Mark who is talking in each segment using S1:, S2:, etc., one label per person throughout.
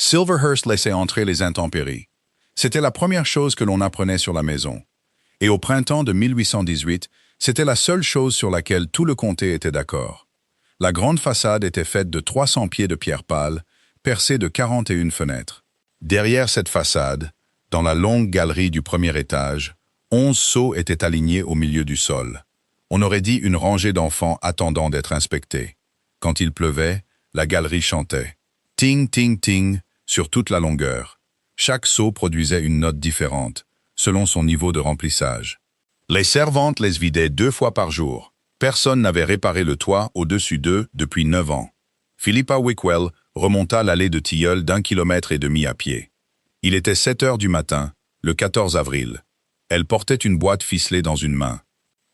S1: Silverhurst laissait entrer les intempéries. C'était la première chose que l'on apprenait sur la maison. Et au printemps de 1818, c'était la seule chose sur laquelle tout le comté était d'accord. La grande façade était faite de 300 pieds de pierre pâle, percée de 41 fenêtres. Derrière cette façade, dans la longue galerie du premier étage, 11 seaux étaient alignés au milieu du sol. On aurait dit une rangée d'enfants attendant d'être inspectés. Quand il pleuvait, la galerie chantait. Ting, ting, ting, sur toute la longueur. Chaque seau produisait une note différente, selon son niveau de remplissage. Les servantes les vidaient 2 fois par jour. Personne n'avait réparé le toit au-dessus d'eux depuis 9 ans. Philippa Wickwell remonta l'allée de tilleuls d'1,5 kilomètre à pied. Il était 7 heures du matin, le 14 avril. Elle portait une boîte ficelée dans une main.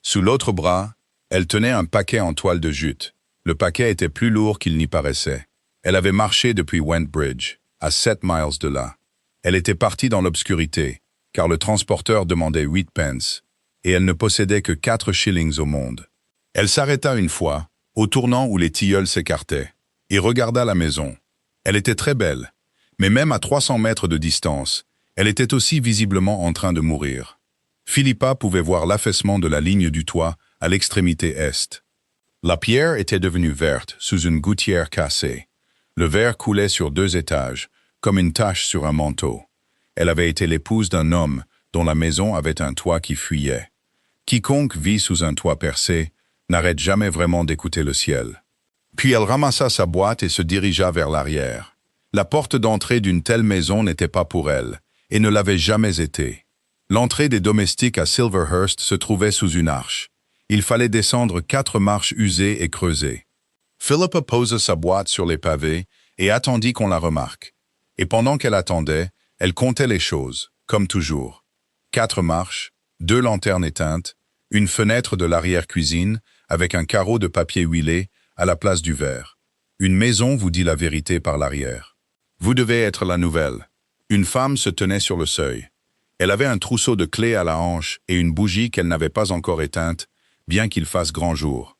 S1: Sous l'autre bras, elle tenait un paquet en toile de jute. Le paquet était plus lourd qu'il n'y paraissait. Elle avait marché depuis Wentbridge, à 7 miles de là. Elle était partie dans l'obscurité, car le transporteur demandait 8 pence, et elle ne possédait que 4 shillings au monde. Elle s'arrêta une fois, au tournant où les tilleuls s'écartaient, et regarda la maison. Elle était très belle, mais même à 300 mètres de distance, elle était aussi visiblement en train de mourir. Philippa pouvait voir l'affaissement de la ligne du toit à l'extrémité est. La pierre était devenue verte sous une gouttière cassée. Le verre coulait sur 2 étages, comme une tache sur un manteau. Elle avait été l'épouse d'un homme dont la maison avait un toit qui fuyait. Quiconque vit sous un toit percé n'arrête jamais vraiment d'écouter le ciel. Puis elle ramassa sa boîte et se dirigea vers l'arrière. La porte d'entrée d'une telle maison n'était pas pour elle, et ne l'avait jamais été. L'entrée des domestiques à Silverhurst se trouvait sous une arche. Il fallait descendre 4 marches usées et creusées. Philippa posa sa boîte sur les pavés et attendit qu'on la remarque. Et pendant qu'elle attendait, elle comptait les choses, comme toujours. 4 marches, 2 lanternes éteintes, une fenêtre de l'arrière-cuisine avec un carreau de papier huilé à la place du verre. Une maison vous dit la vérité par l'arrière. Vous devez être la nouvelle. Une femme se tenait sur le seuil. Elle avait un trousseau de clés à la hanche et une bougie qu'elle n'avait pas encore éteinte, bien qu'il fasse grand jour.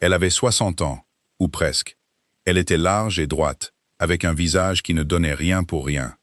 S1: Elle avait 60 ans, ou presque. Elle était large et droite, avec un visage qui ne donnait rien pour rien.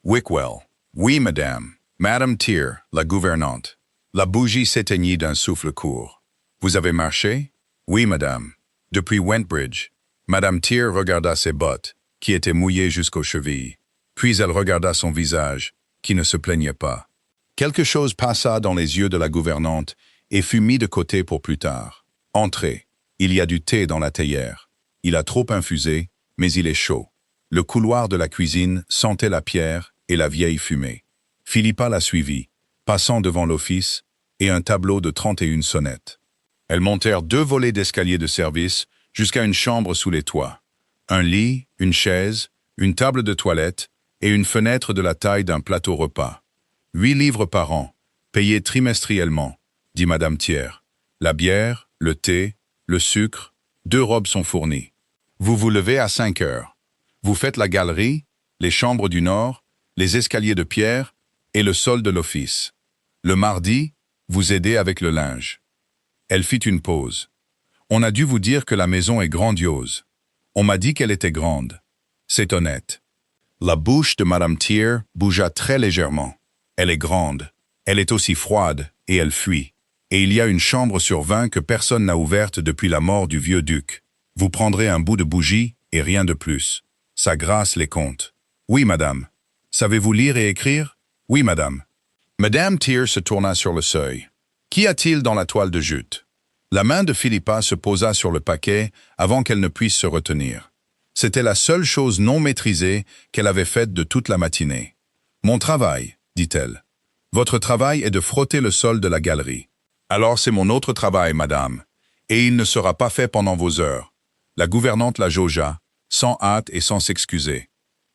S1: Wickwell. Oui, madame. Madame Tier, la gouvernante. La bougie s'éteignit d'un souffle court. Vous avez marché? Oui, madame. Depuis Wentbridge. Madame Tier regarda ses bottes, qui étaient mouillées jusqu'aux chevilles. Puis elle regarda son visage, qui ne se plaignait pas. Quelque chose passa dans les yeux de la gouvernante et fut mis de côté pour plus tard. Entrez. Il y a du thé dans la théière. Il a trop infusé, mais il est chaud. Le couloir de la cuisine sentait la pierre et la vieille fumée. Philippa la suivit, passant devant l'office et un tableau de 31 sonnettes. Elles montèrent 2 volets d'escalier de service jusqu'à une chambre sous les toits. Un lit, une chaise, une table de toilette et une fenêtre de la taille d'un plateau repas. 8 livres par an, payés trimestriellement, dit Madame Tier. La bière, le thé, le sucre, 2 robes sont fournies. Vous vous levez à 5 heures. Vous faites la galerie, les chambres du nord, les escaliers de pierre et le sol de l'office. Le mardi, vous aidez avec le linge. Elle fit une pause. On a dû vous dire que la maison est grandiose. On m'a dit qu'elle était grande. C'est honnête. La bouche de Madame Tier bougea très légèrement. Elle est grande. Elle est aussi froide et elle fuit. Et il y a une chambre sur 20 que personne n'a ouverte depuis la mort du vieux duc. Vous prendrez un bout de bougie et rien de plus. Sa grâce les compte. Oui, madame. Savez-vous lire et écrire? Oui, madame. Madame Tier se tourna sur le seuil. Qu'y a-t-il dans la toile de jute? La main de Philippa se posa sur le paquet avant qu'elle ne puisse se retenir. C'était la seule chose non maîtrisée qu'elle avait faite de toute la matinée. Mon travail, dit-elle. Votre travail est de frotter le sol de la galerie. Alors c'est mon autre travail, madame, et il ne sera pas fait pendant vos heures. La gouvernante la jaugea, sans hâte et sans s'excuser.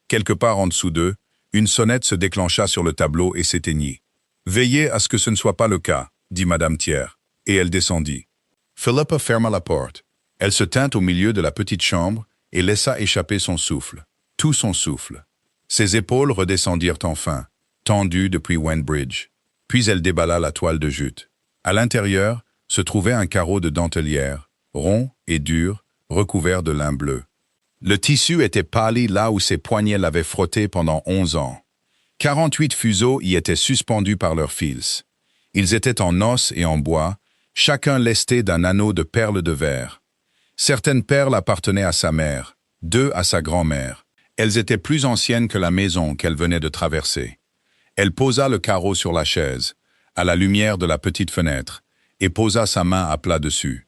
S1: Quelque part en dessous d'eux, une sonnette se déclencha sur le tableau et s'éteignit. Veillez à ce que ce ne soit pas le cas, dit Madame Tier, et elle descendit. Philippa ferma la porte. Elle se tint au milieu de la petite chambre et laissa échapper son souffle, tout son souffle. Ses épaules redescendirent enfin, tendues depuis Wentbridge. Puis elle déballa la toile de jute. À l'intérieur se trouvait un carreau de dentelière, rond et dur, recouvert de lin bleu. Le tissu était pâli là où ses poignets l'avaient frotté pendant 11 ans. 48 fuseaux y étaient suspendus par leurs fils. Ils étaient en os et en bois, chacun lesté d'un anneau de perles de verre. Certaines perles appartenaient à sa mère, 2 à sa grand-mère. Elles étaient plus anciennes que la maison qu'elle venait de traverser. Elle posa le carreau sur la chaise, à la lumière de la petite fenêtre, et posa sa main à plat dessus.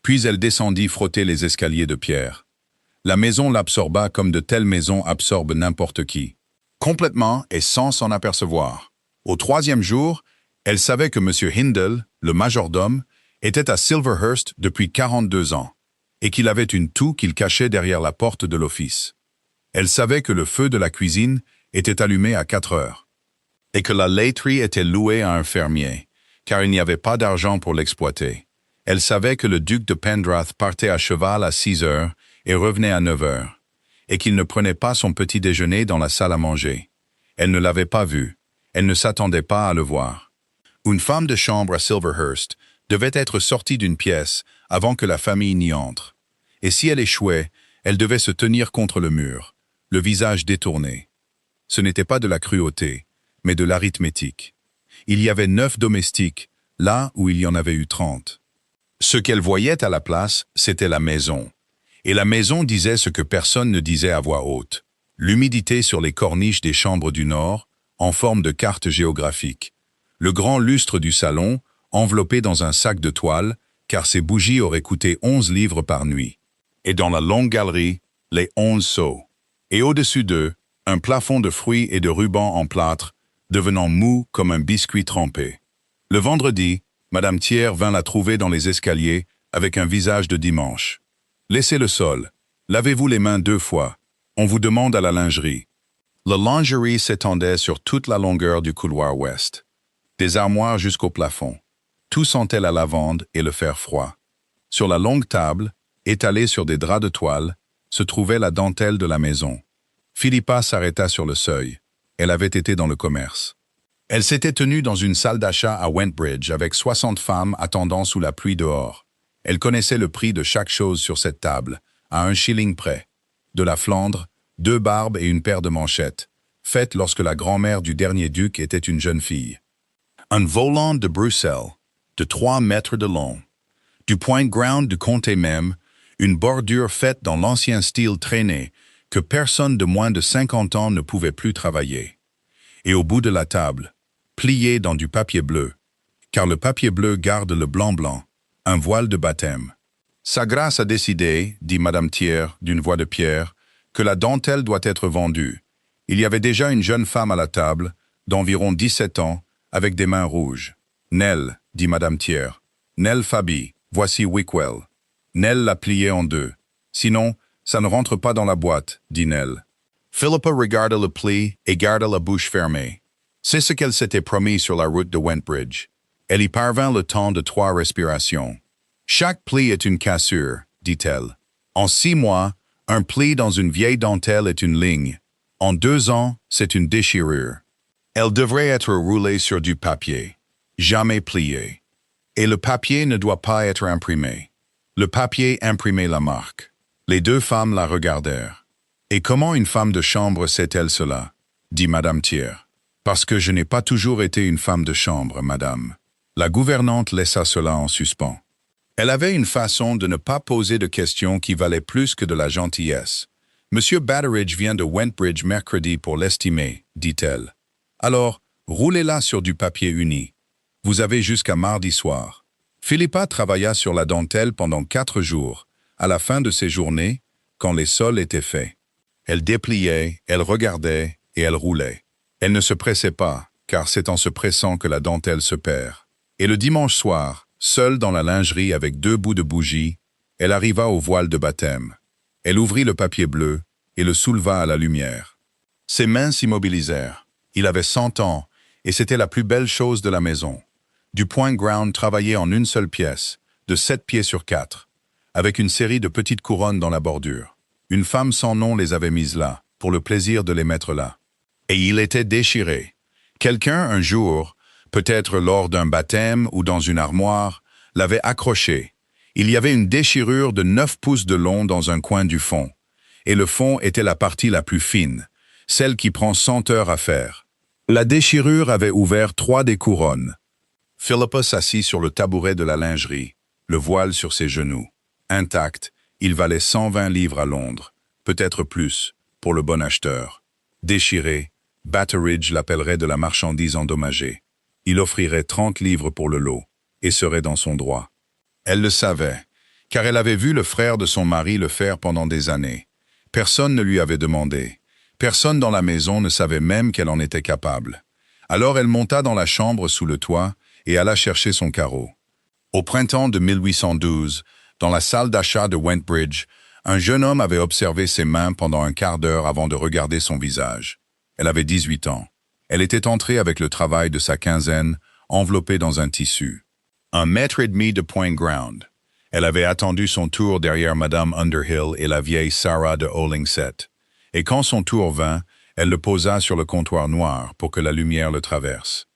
S1: Puis elle descendit frotter les escaliers de pierre. La maison l'absorba comme de telles maisons absorbent n'importe qui. Complètement et sans s'en apercevoir. Au 3e jour, elle savait que M. Hindle, le majordome, était à Silverhurst depuis 42 ans, et qu'il avait une toux qu'il cachait derrière la porte de l'office. Elle savait que le feu de la cuisine était allumé à 4 heures, et que la laiterie était louée à un fermier, car il n'y avait pas d'argent pour l'exploiter. Elle savait que le duc de Pendrath partait à cheval à 6 heures et revenait à 9 heures, et qu'il ne prenait pas son petit déjeuner dans la salle à manger. Elle ne l'avait pas vu, elle ne s'attendait pas à le voir. Une femme de chambre à Silverhurst devait être sortie d'une pièce avant que la famille n'y entre. Et si elle échouait, elle devait se tenir contre le mur, le visage détourné. Ce n'était pas de la cruauté, mais de l'arithmétique. Il y avait 9 domestiques, là où il y en avait eu 30. Ce qu'elle voyait à la place, c'était la maison. Et la maison disait ce que personne ne disait à voix haute. L'humidité sur les corniches des chambres du nord, en forme de carte géographique. Le grand lustre du salon, enveloppé dans un sac de toile, car ses bougies auraient coûté 11 livres par nuit. Et dans la longue galerie, les 11 seaux. Et au-dessus d'eux, un plafond de fruits et de rubans en plâtre, devenant mou comme un biscuit trempé. Le vendredi, Madame Thiers vint la trouver dans les escaliers avec un visage de dimanche. Laissez le sol. Lavez-vous les mains 2 fois. On vous demande à la lingerie. La lingerie s'étendait sur toute la longueur du couloir ouest. Des armoires jusqu'au plafond. Tout sentait la lavande et le fer froid. Sur la longue table, étalée sur des draps de toile, se trouvait la dentelle de la maison. Philippa s'arrêta sur le seuil. Elle avait été dans le commerce. Elle s'était tenue dans une salle d'achat à Wentbridge avec 60 femmes attendant sous la pluie dehors. Elle connaissait le prix de chaque chose sur cette table, à 1 shilling près. De la Flandre, 2 barbes et une paire de manchettes, faites lorsque la grand-mère du dernier duc était une jeune fille. Un volant de Bruxelles, de 3 mètres de long. Du point ground du comté même, une bordure faite dans l'ancien style traîné que personne de moins de 50 ans ne pouvait plus travailler. Et au bout de la table, plié dans du papier bleu, car le papier bleu garde le blanc-blanc, un voile de baptême. Sa grâce a décidé, dit Madame Thiers d'une voix de pierre, que la dentelle doit être vendue. Il y avait déjà une jeune femme à la table, d'environ 17 ans, avec des mains rouges. Nell, dit Madame Thiers. Nell Faby, voici Wickwell. Nell l'a plié en 2. Sinon, ça ne rentre pas dans la boîte, dit Nell. Philippa regarda le pli et garda la bouche fermée. C'est ce qu'elle s'était promis sur la route de Wentbridge. Elle y parvint le temps de 3 respirations. Chaque pli est une cassure, dit-elle. En 6 mois, un pli dans une vieille dentelle est une ligne. En 2 ans, c'est une déchirure. Elle devrait être roulée sur du papier, jamais pliée. Et le papier ne doit pas être imprimé. Le papier imprimait la marque. Les 2 femmes la regardèrent. « Et comment une femme de chambre sait-elle cela ?» dit Madame Thiers. « Parce que je n'ai pas toujours été une femme de chambre, madame. » La gouvernante laissa cela en suspens. Elle avait une façon de ne pas poser de questions qui valait plus que de la gentillesse. « Monsieur Batteridge vient de Wentbridge mercredi pour l'estimer, dit-elle. Alors, roulez-la sur du papier uni. Vous avez jusqu'à mardi soir. » Philippa travailla sur la dentelle pendant 4 jours, à la fin de ses journées, quand les sols étaient faits. Elle dépliait, elle regardait et elle roulait. Elle ne se pressait pas, car c'est en se pressant que la dentelle se perd. Et le dimanche soir, seule dans la lingerie avec 2 bouts de bougie, elle arriva au voile de baptême. Elle ouvrit le papier bleu et le souleva à la lumière. Ses mains s'immobilisèrent. Il avait 100 ans, et c'était la plus belle chose de la maison. Du point ground travaillé en une seule pièce, de 7 pieds sur 4, avec une série de petites couronnes dans la bordure. Une femme sans nom les avait mises là, pour le plaisir de les mettre là. Et il était déchiré. Quelqu'un, un jour, peut-être lors d'un baptême ou dans une armoire, l'avait accroché. Il y avait une déchirure de 9 pouces de long dans un coin du fond. et le fond était la partie la plus fine, celle qui prend 100 heures à faire. La déchirure avait ouvert 3 des couronnes. Philippa s'assit sur le tabouret de la lingerie, le voile sur ses genoux. Intact, il valait 120 livres à Londres, peut-être plus, pour le bon acheteur. Déchiré, Batteridge l'appellerait de la marchandise endommagée. Il offrirait 30 livres pour le lot, et serait dans son droit. Elle le savait, car elle avait vu le frère de son mari le faire pendant des années. Personne ne lui avait demandé. Personne dans la maison ne savait même qu'elle en était capable. Alors elle monta dans la chambre sous le toit et alla chercher son carreau. Au printemps de 1812, dans la salle d'achat de Wentbridge, un jeune homme avait observé ses mains pendant un quart d'heure avant de regarder son visage. Elle avait 18 ans. Elle était entrée avec le travail de sa quinzaine, enveloppée dans un tissu. 1,5 m de point ground. Elle avait attendu son tour derrière Madame Underhill et la vieille Sarah de Hollingsett. Et quand son tour vint, elle le posa sur le comptoir noir pour que la lumière le traverse.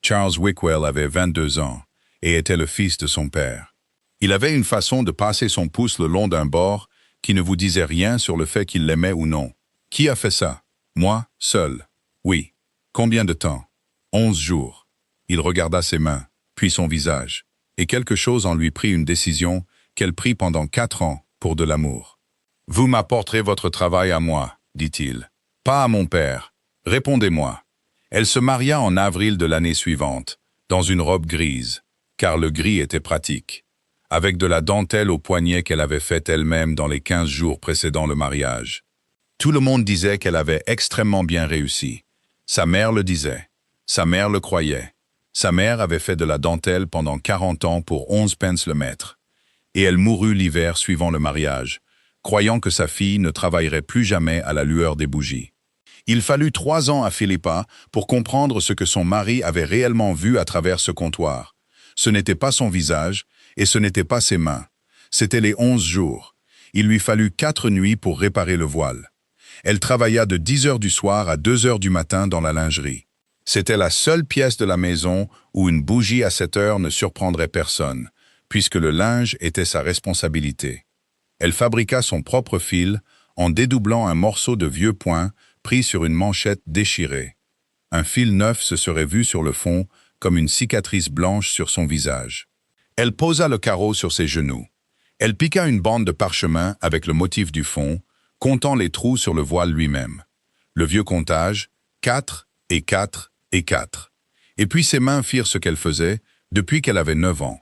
S1: Charles Wickwell avait 22 ans et était le fils de son père. Il avait une façon de passer son pouce le long d'un bord qui ne vous disait rien sur le fait qu'il l'aimait ou non. Qui a fait ça? Moi, seul. Oui. Combien de temps? 11 jours. Il regarda ses mains, puis son visage, et quelque chose en lui prit une décision qu'elle prit pendant 4 ans pour de l'amour. « Vous m'apporterez votre travail à moi, dit-il. Pas à mon père. Répondez-moi. » Elle se maria en avril de l'année suivante, dans une robe grise, car le gris était pratique, avec de la dentelle au poignet qu'elle avait faite elle-même dans les 15 jours précédant le mariage. Tout le monde disait qu'elle avait extrêmement bien réussi. Sa mère le disait. Sa mère le croyait. Sa mère avait fait de la dentelle pendant 40 ans pour 11 pence le mètre. Et elle mourut l'hiver suivant le mariage, croyant que sa fille ne travaillerait plus jamais à la lueur des bougies. Il fallut 3 ans à Philippa pour comprendre ce que son mari avait réellement vu à travers ce comptoir. Ce n'était pas son visage, et ce n'était pas ses mains. C'était les 11 jours. Il lui fallut 4 nuits pour réparer le voile. Elle travailla de 10 heures du soir à 2 heures du matin dans la lingerie. C'était la seule pièce de la maison où une bougie à cette heure ne surprendrait personne, puisque le linge était sa responsabilité. Elle fabriqua son propre fil en dédoublant un morceau de vieux point pris sur une manchette déchirée. Un fil neuf se serait vu sur le fond comme une cicatrice blanche sur son visage. Elle posa le carreau sur ses genoux. Elle piqua une bande de parchemin avec le motif du fond, comptant les trous sur le voile lui-même. Le vieux comptage, 4 et 4 et 4. Et puis ses mains firent ce qu'elle faisait depuis qu'elle avait 9 ans.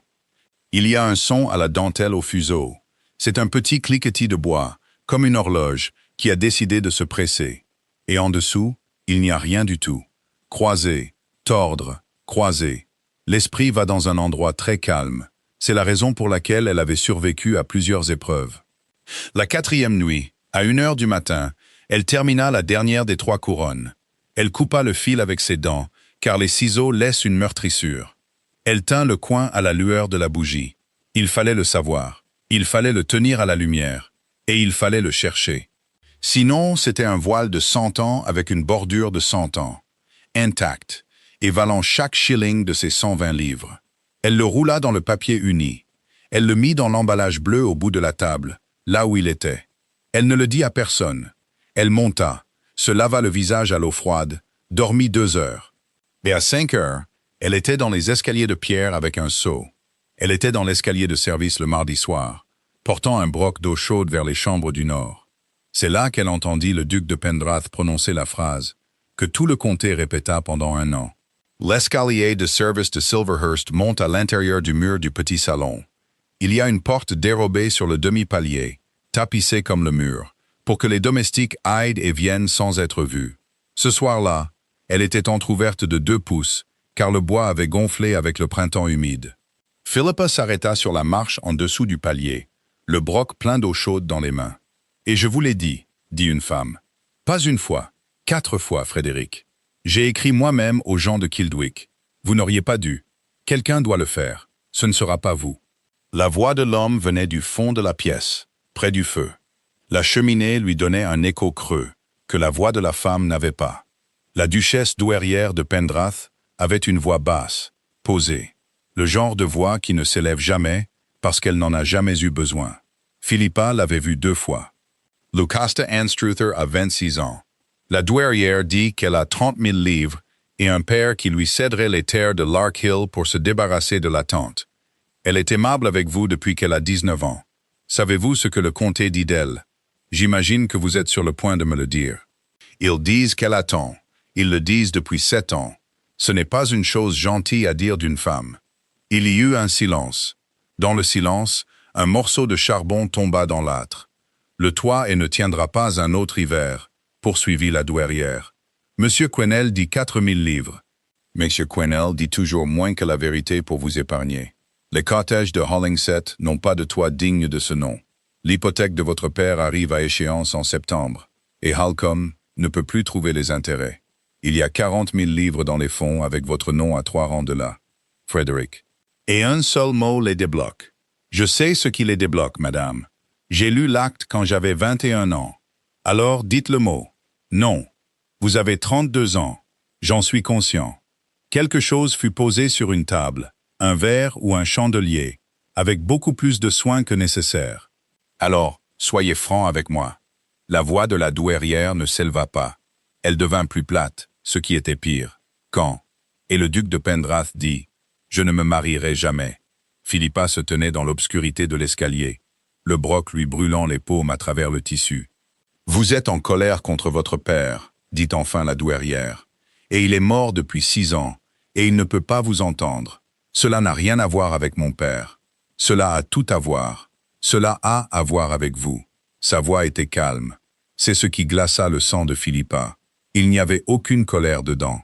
S1: Il y a un son à la dentelle au fuseau. C'est un petit cliquetis de bois, comme une horloge, qui a décidé de se presser. Et en dessous, il n'y a rien du tout. Croiser, tordre, croiser. L'esprit va dans un endroit très calme. C'est la raison pour laquelle elle avait survécu à plusieurs épreuves. La 4e nuit, à 1 heure du matin, elle termina la dernière des 3 couronnes. Elle coupa le fil avec ses dents, car les ciseaux laissent une meurtrissure. Elle tint le coin à la lueur de la bougie. Il fallait le savoir. Il fallait le tenir à la lumière. Et il fallait le chercher. Sinon, c'était un voile de 100 ans avec une bordure de 100 ans. Intact, et valant chaque shilling de ses 120 livres. Elle le roula dans le papier uni. Elle le mit dans l'emballage bleu au bout de la table, là où il était. Elle ne le dit à personne. Elle monta, se lava le visage à l'eau froide, dormit 2 heures. Et à 5 heures, elle était dans les escaliers de pierre avec un seau. Elle était dans l'escalier de service le mardi soir, portant un broc d'eau chaude vers les chambres du nord. C'est là qu'elle entendit le duc de Pendrath prononcer la phrase, que tout le comté répéta pendant 1 an. L'escalier de service de Silverhurst monte à l'intérieur du mur du petit salon. Il y a une porte dérobée sur le demi-palier, tapissée comme le mur, pour que les domestiques aillent et viennent sans être vus. Ce soir-là, elle était entr'ouverte de 2 pouces, car le bois avait gonflé avec le printemps humide. Philippa s'arrêta sur la marche en dessous du palier, le broc plein d'eau chaude dans les mains. « Et je vous l'ai dit une femme. « Pas 1 fois, 4 fois, Frédéric. J'ai écrit moi-même aux gens de Kildwick. Vous n'auriez pas dû. Quelqu'un doit le faire. Ce ne sera pas vous. » La voix de l'homme venait du fond de la pièce, près du feu. La cheminée lui donnait un écho creux, que la voix de la femme n'avait pas. La duchesse douairière de Pendrath avait une voix basse, posée. Le genre de voix qui ne s'élève jamais, parce qu'elle n'en a jamais eu besoin. Philippa l'avait vue 2 fois. Lucasta Anstruther a 26 ans. La douairière dit qu'elle a 30 000 livres et un père qui lui céderait les terres de Lark Hill pour se débarrasser de la tante. Elle est aimable avec vous depuis qu'elle a 19 ans. Savez-vous ce que le comté dit d'elle? J'imagine que vous êtes sur le point de me le dire. Ils disent qu'elle attend. Ils le disent depuis 7 ans. Ce n'est pas une chose gentille à dire d'une femme. Il y eut un silence. Dans le silence, un morceau de charbon tomba dans l'âtre. Le toit et ne tiendra pas un autre hiver, poursuivit la douairière. Monsieur Quesnel dit 4 000 livres. Monsieur Quesnel dit toujours moins que la vérité pour vous épargner. Les cottages de Hollingsett n'ont pas de toit digne de ce nom. L'hypothèque de votre père arrive à échéance en septembre, et Halcombe ne peut plus trouver les intérêts. Il y a 40 000 livres dans les fonds avec votre nom à 3 rangs de là. Frederick. Et un seul mot les débloque. Je sais ce qui les débloque, madame. J'ai lu l'acte quand j'avais 21 ans. Alors dites le mot. Non. Vous avez 32 ans. J'en suis conscient. Quelque chose fut posé sur une table, un verre ou un chandelier, avec beaucoup plus de soin que nécessaire. Alors, soyez franc avec moi. La voix de la douairière ne s'éleva pas. Elle devint plus plate, ce qui était pire. Quand? Et le duc de Pendrath dit, « Je ne me marierai jamais. » Philippa se tenait dans l'obscurité de l'escalier, le broc lui brûlant les paumes à travers le tissu. « Vous êtes en colère contre votre père, » dit enfin la douairière, « et il est mort depuis 6 ans, et il ne peut pas vous entendre. Cela n'a rien à voir avec mon père. Cela a tout à voir. Cela a à voir avec vous. » Sa voix était calme. C'est ce qui glaça le sang de Philippa. Il n'y avait aucune colère dedans.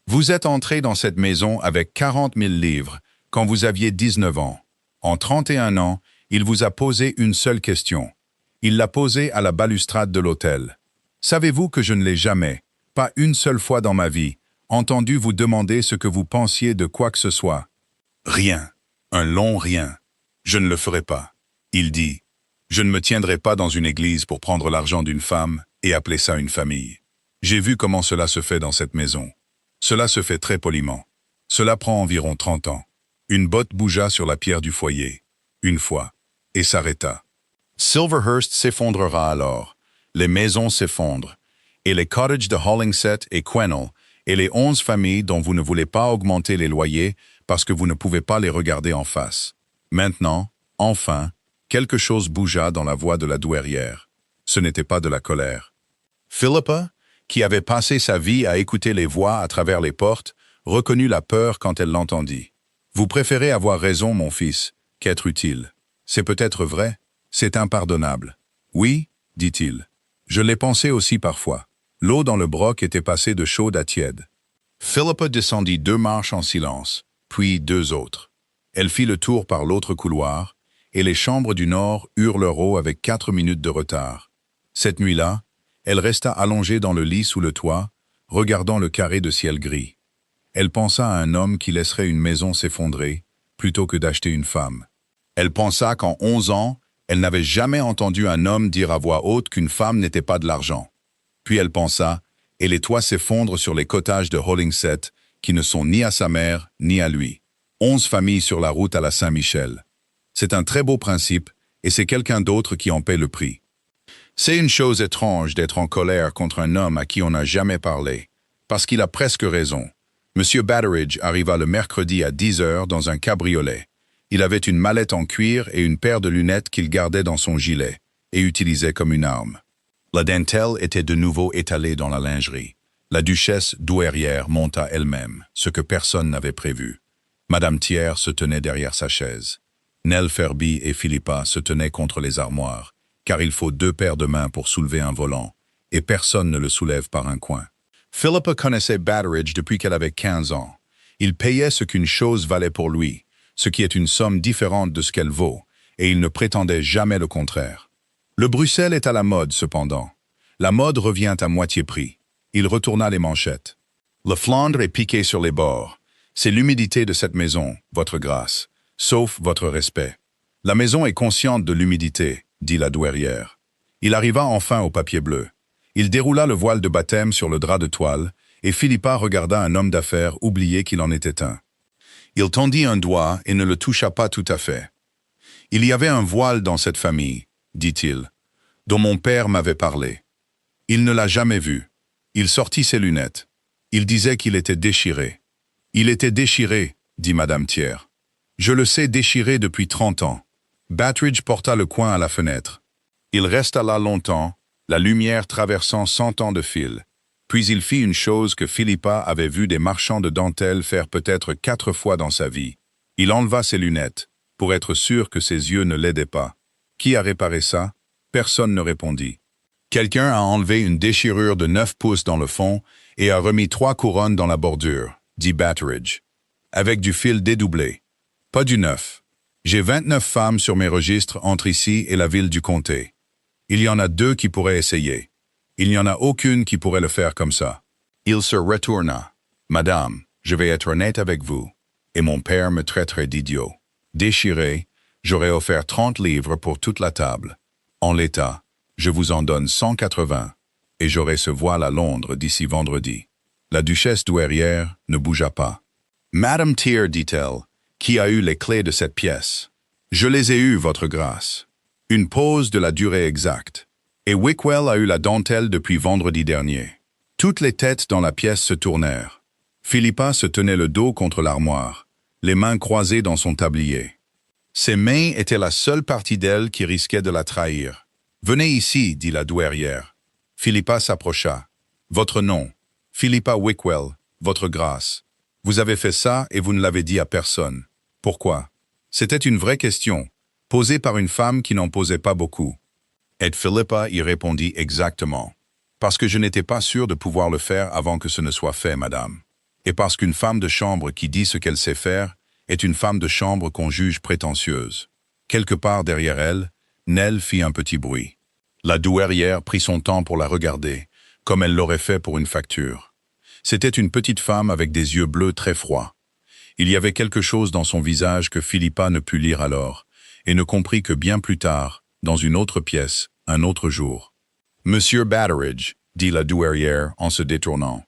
S1: Vous êtes entré dans cette maison avec 40 000 livres quand vous aviez 19 ans. En 31 ans, il vous a posé une seule question. Il l'a posée à la balustrade de l'hôtel. Savez-vous que je ne l'ai jamais, pas une seule fois dans ma vie, entendu vous demander ce que vous pensiez de quoi que ce soit? Rien. Un long rien. Je ne le ferai pas. Il dit, je ne me tiendrai pas dans une église pour prendre l'argent d'une femme et appeler ça une famille. J'ai vu comment cela se fait dans cette maison. Cela se fait très poliment. Cela prend environ 30 ans. Une botte bougea sur la pierre du foyer, une fois, et s'arrêta. Silverhurst s'effondrera alors, les maisons s'effondrent, et les cottages de Hollingsett et Quesnel, et les 11 familles dont vous ne voulez pas augmenter les loyers parce que vous ne pouvez pas les regarder en face. Maintenant, enfin, quelque chose bougea dans la voix de la douairière. Ce n'était pas de la colère. Philippa, qui avait passé sa vie à écouter les voix à travers les portes, reconnut la peur quand elle l'entendit. « Vous préférez avoir raison, mon fils, qu'être utile. C'est peut-être vrai, c'est impardonnable. »« Oui, dit-il. Je l'ai pensé aussi parfois. » L'eau dans le broc était passée de chaude à tiède. Philippa descendit 2 marches en silence, puis 2 autres. Elle fit le tour par l'autre couloir, et les chambres du nord eurent leur eau avec 4 minutes de retard. Cette nuit-là, elle resta allongée dans le lit sous le toit, regardant le carré de ciel gris. Elle pensa à un homme qui laisserait une maison s'effondrer, plutôt que d'acheter une femme. Elle pensa qu'en 11 ans, elle n'avait jamais entendu un homme dire à voix haute qu'une femme n'était pas de l'argent. Puis elle pensa, et les toits s'effondrent sur les cottages de Hollingsett, qui ne sont ni à sa mère, ni à lui. 11 familles sur la route à la Saint-Michel. C'est un très beau principe, et c'est quelqu'un d'autre qui en paie le prix. C'est une chose étrange d'être en colère contre un homme à qui on n'a jamais parlé, parce qu'il a presque raison. Monsieur Batteridge arriva le mercredi à 10 heures dans un cabriolet. Il avait une mallette en cuir et une paire de lunettes qu'il gardait dans son gilet, et utilisait comme une arme. La dentelle était de nouveau étalée dans la lingerie. La duchesse douairière monta elle-même, ce que personne n'avait prévu. Madame Thiers se tenait derrière sa chaise. Nell Ferby et Philippa se tenaient contre les armoires, car il faut 2 paires de mains pour soulever un volant, et personne ne le soulève par un coin. Philippa connaissait Batteridge depuis qu'elle avait 15 ans. Il payait ce qu'une chose valait pour lui, ce qui est une somme différente de ce qu'elle vaut, et il ne prétendait jamais le contraire. Le Bruxelles est à la mode, cependant. La mode revient à moitié prix. Il retourna les manchettes. Le Flandre est piqué sur les bords. C'est l'humidité de cette maison, votre grâce, sauf votre respect. La maison est consciente de l'humidité, dit la douairière. Il arriva enfin au papier bleu. Il déroula le voile de baptême sur le drap de toile, et Philippa regarda un homme d'affaires oublié qu'il en était un. Il tendit un doigt et ne le toucha pas tout à fait. Il y avait un voile dans cette famille, dit-il. dont mon père m'avait parlé. Il ne l'a jamais vu. Il sortit ses lunettes. Il disait qu'il était déchiré. Il était déchiré, dit Madame Thiers. Je le sais déchiré depuis 30 ans. Battridge porta le coin à la fenêtre. Il resta là longtemps, la lumière traversant 100 ans de fil. Puis il fit une chose que Philippa avait vu des marchands de dentelle faire peut-être 4 fois dans sa vie. Il enleva ses lunettes, pour être sûr que ses yeux ne l'aidaient pas. Qui a réparé ça? Personne ne répondit. Quelqu'un a enlevé une déchirure de 9 pouces dans le fond et a remis 3 couronnes dans la bordure, dit Battridge. Avec du fil dédoublé. Pas du neuf. J'ai 29 femmes sur mes registres entre ici et la ville du comté. Il y en a 2 qui pourraient essayer. Il n'y en a aucune qui pourrait le faire comme ça. Il se retourna. Madame, je vais être honnête avec vous. Et mon père me traiterait d'idiot. Déchiré, j'aurais offert 30 livres pour toute la table. En l'état, je vous en donne 180, et j'aurai ce voile à Londres d'ici vendredi. La duchesse douairière ne bougea pas. Madame Thiers, dit-elle, qui a eu les clés de cette pièce? Je les ai eues, votre grâce. Une pause de la durée exacte. Et Wickwell a eu la dentelle depuis vendredi dernier. Toutes les têtes dans la pièce se tournèrent. Philippa se tenait le dos contre l'armoire, les mains croisées dans son tablier. Ses mains étaient la seule partie d'elle qui risquait de la trahir. « Venez ici, dit la douairière. » Philippa s'approcha. « Votre nom, Philippa Wickwell, votre grâce. Vous avez fait ça et vous ne l'avez dit à personne. Pourquoi? » C'était une vraie question, posée par une femme qui n'en posait pas beaucoup. Et Philippa y répondit exactement. « Parce que je n'étais pas sûr de pouvoir le faire avant que ce ne soit fait, madame. Et parce qu'une femme de chambre qui dit ce qu'elle sait faire est une femme de chambre qu'on juge prétentieuse. » Quelque part derrière elle, Nell fit un petit bruit. La douairière prit son temps pour la regarder, comme elle l'aurait fait pour une facture. C'était une petite femme avec des yeux bleus très froids. Il y avait quelque chose dans son visage que Philippa ne put lire alors, et ne comprit que bien plus tard, dans une autre pièce, un autre jour. « Monsieur Battridge, dit la douairière en se détournant,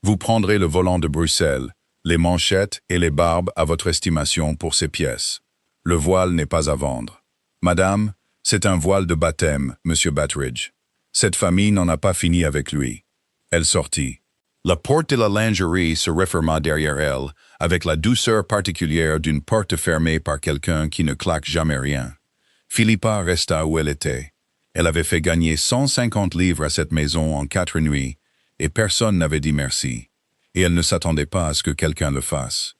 S1: vous prendrez le volant de Bruxelles, les manchettes et les barbes à votre estimation pour ces pièces. Le voile n'est pas à vendre. Madame, c'est un voile de baptême, Monsieur Battridge. Cette famille n'en a pas fini avec lui. » Elle sortit. La porte de la lingerie se referma derrière elle, avec la douceur particulière d'une porte fermée par quelqu'un qui ne claque jamais rien. Philippa resta où elle était. Elle avait fait gagner 150 livres à cette maison en 4 nuits, et personne n'avait dit merci. Et elle ne s'attendait pas à ce que quelqu'un le fasse.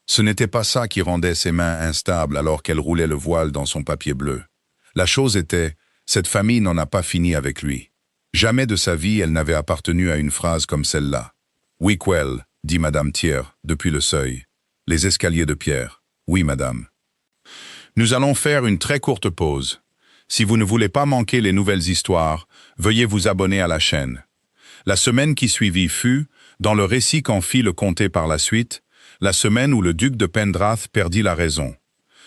S1: Ce n'était pas ça qui rendait ses mains instables alors qu'elle roulait le voile dans son papier bleu. La chose était, cette famille n'en a pas fini avec lui. Jamais de sa vie elle n'avait appartenu à une phrase comme celle-là. « Wickwell, dit Madame Thiers, depuis le seuil. Les escaliers de pierre. Oui, madame. » Nous allons faire une très courte pause. Si vous ne voulez pas manquer les nouvelles histoires, veuillez vous abonner à la chaîne. La semaine qui suivit fut, dans le récit qu'en fit le comté par la suite, la semaine où le duc de Pendrath perdit la raison.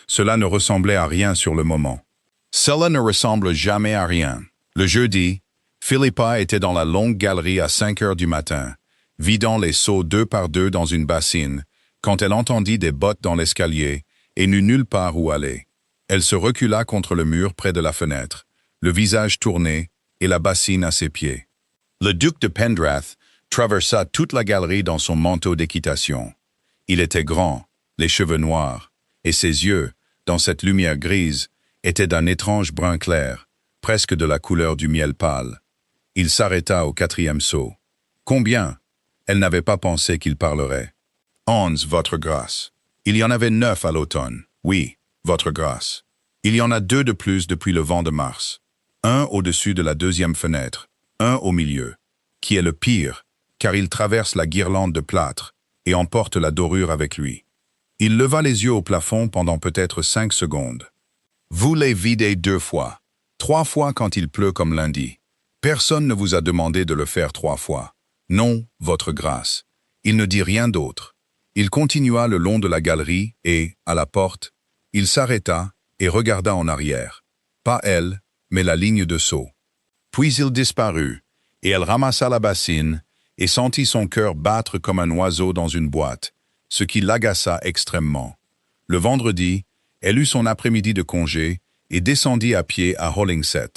S1: Cela ne ressemblait à rien sur le moment. Cela ne ressemble jamais à rien. Le jeudi, Philippa était dans la longue galerie à 5 heures du matin, vidant les seaux 2 par 2 dans une bassine, quand elle entendit des bottes dans l'escalier et n'eut nulle part où aller. Elle se recula contre le mur près de la fenêtre, le visage tourné et la bassine à ses pieds. Le duc de Pendrath traversa toute la galerie dans son manteau d'équitation. Il était grand, les cheveux noirs, et ses yeux, dans cette lumière grise, étaient d'un étrange brun clair, presque de la couleur du miel pâle. Il s'arrêta au 4e saut. « Combien ?» Elle n'avait pas pensé qu'il parlerait. « 11, votre grâce. Il y en avait 9 à l'automne. Oui, votre grâce. Il y en a 2 de plus depuis le vent de mars. Un au-dessus de la 2e fenêtre, un au milieu, qui est le pire, car il traverse la guirlande de plâtre et emporte la dorure avec lui. » Il leva les yeux au plafond pendant peut-être 5 secondes. « Vous les videz 2 fois, 3 fois quand il pleut comme lundi. Personne ne vous a demandé de le faire 3 fois. Non, votre grâce. » Il ne dit rien d'autre. Il continua le long de la galerie et, à la porte, il s'arrêta et regarda en arrière. Pas elle, mais la ligne de seaux. Puis il disparut, et elle ramassa la bassine et sentit son cœur battre comme un oiseau dans une boîte, ce qui l'agaça extrêmement. Le vendredi, elle eut son après-midi de congé et descendit à pied à Hollingshead.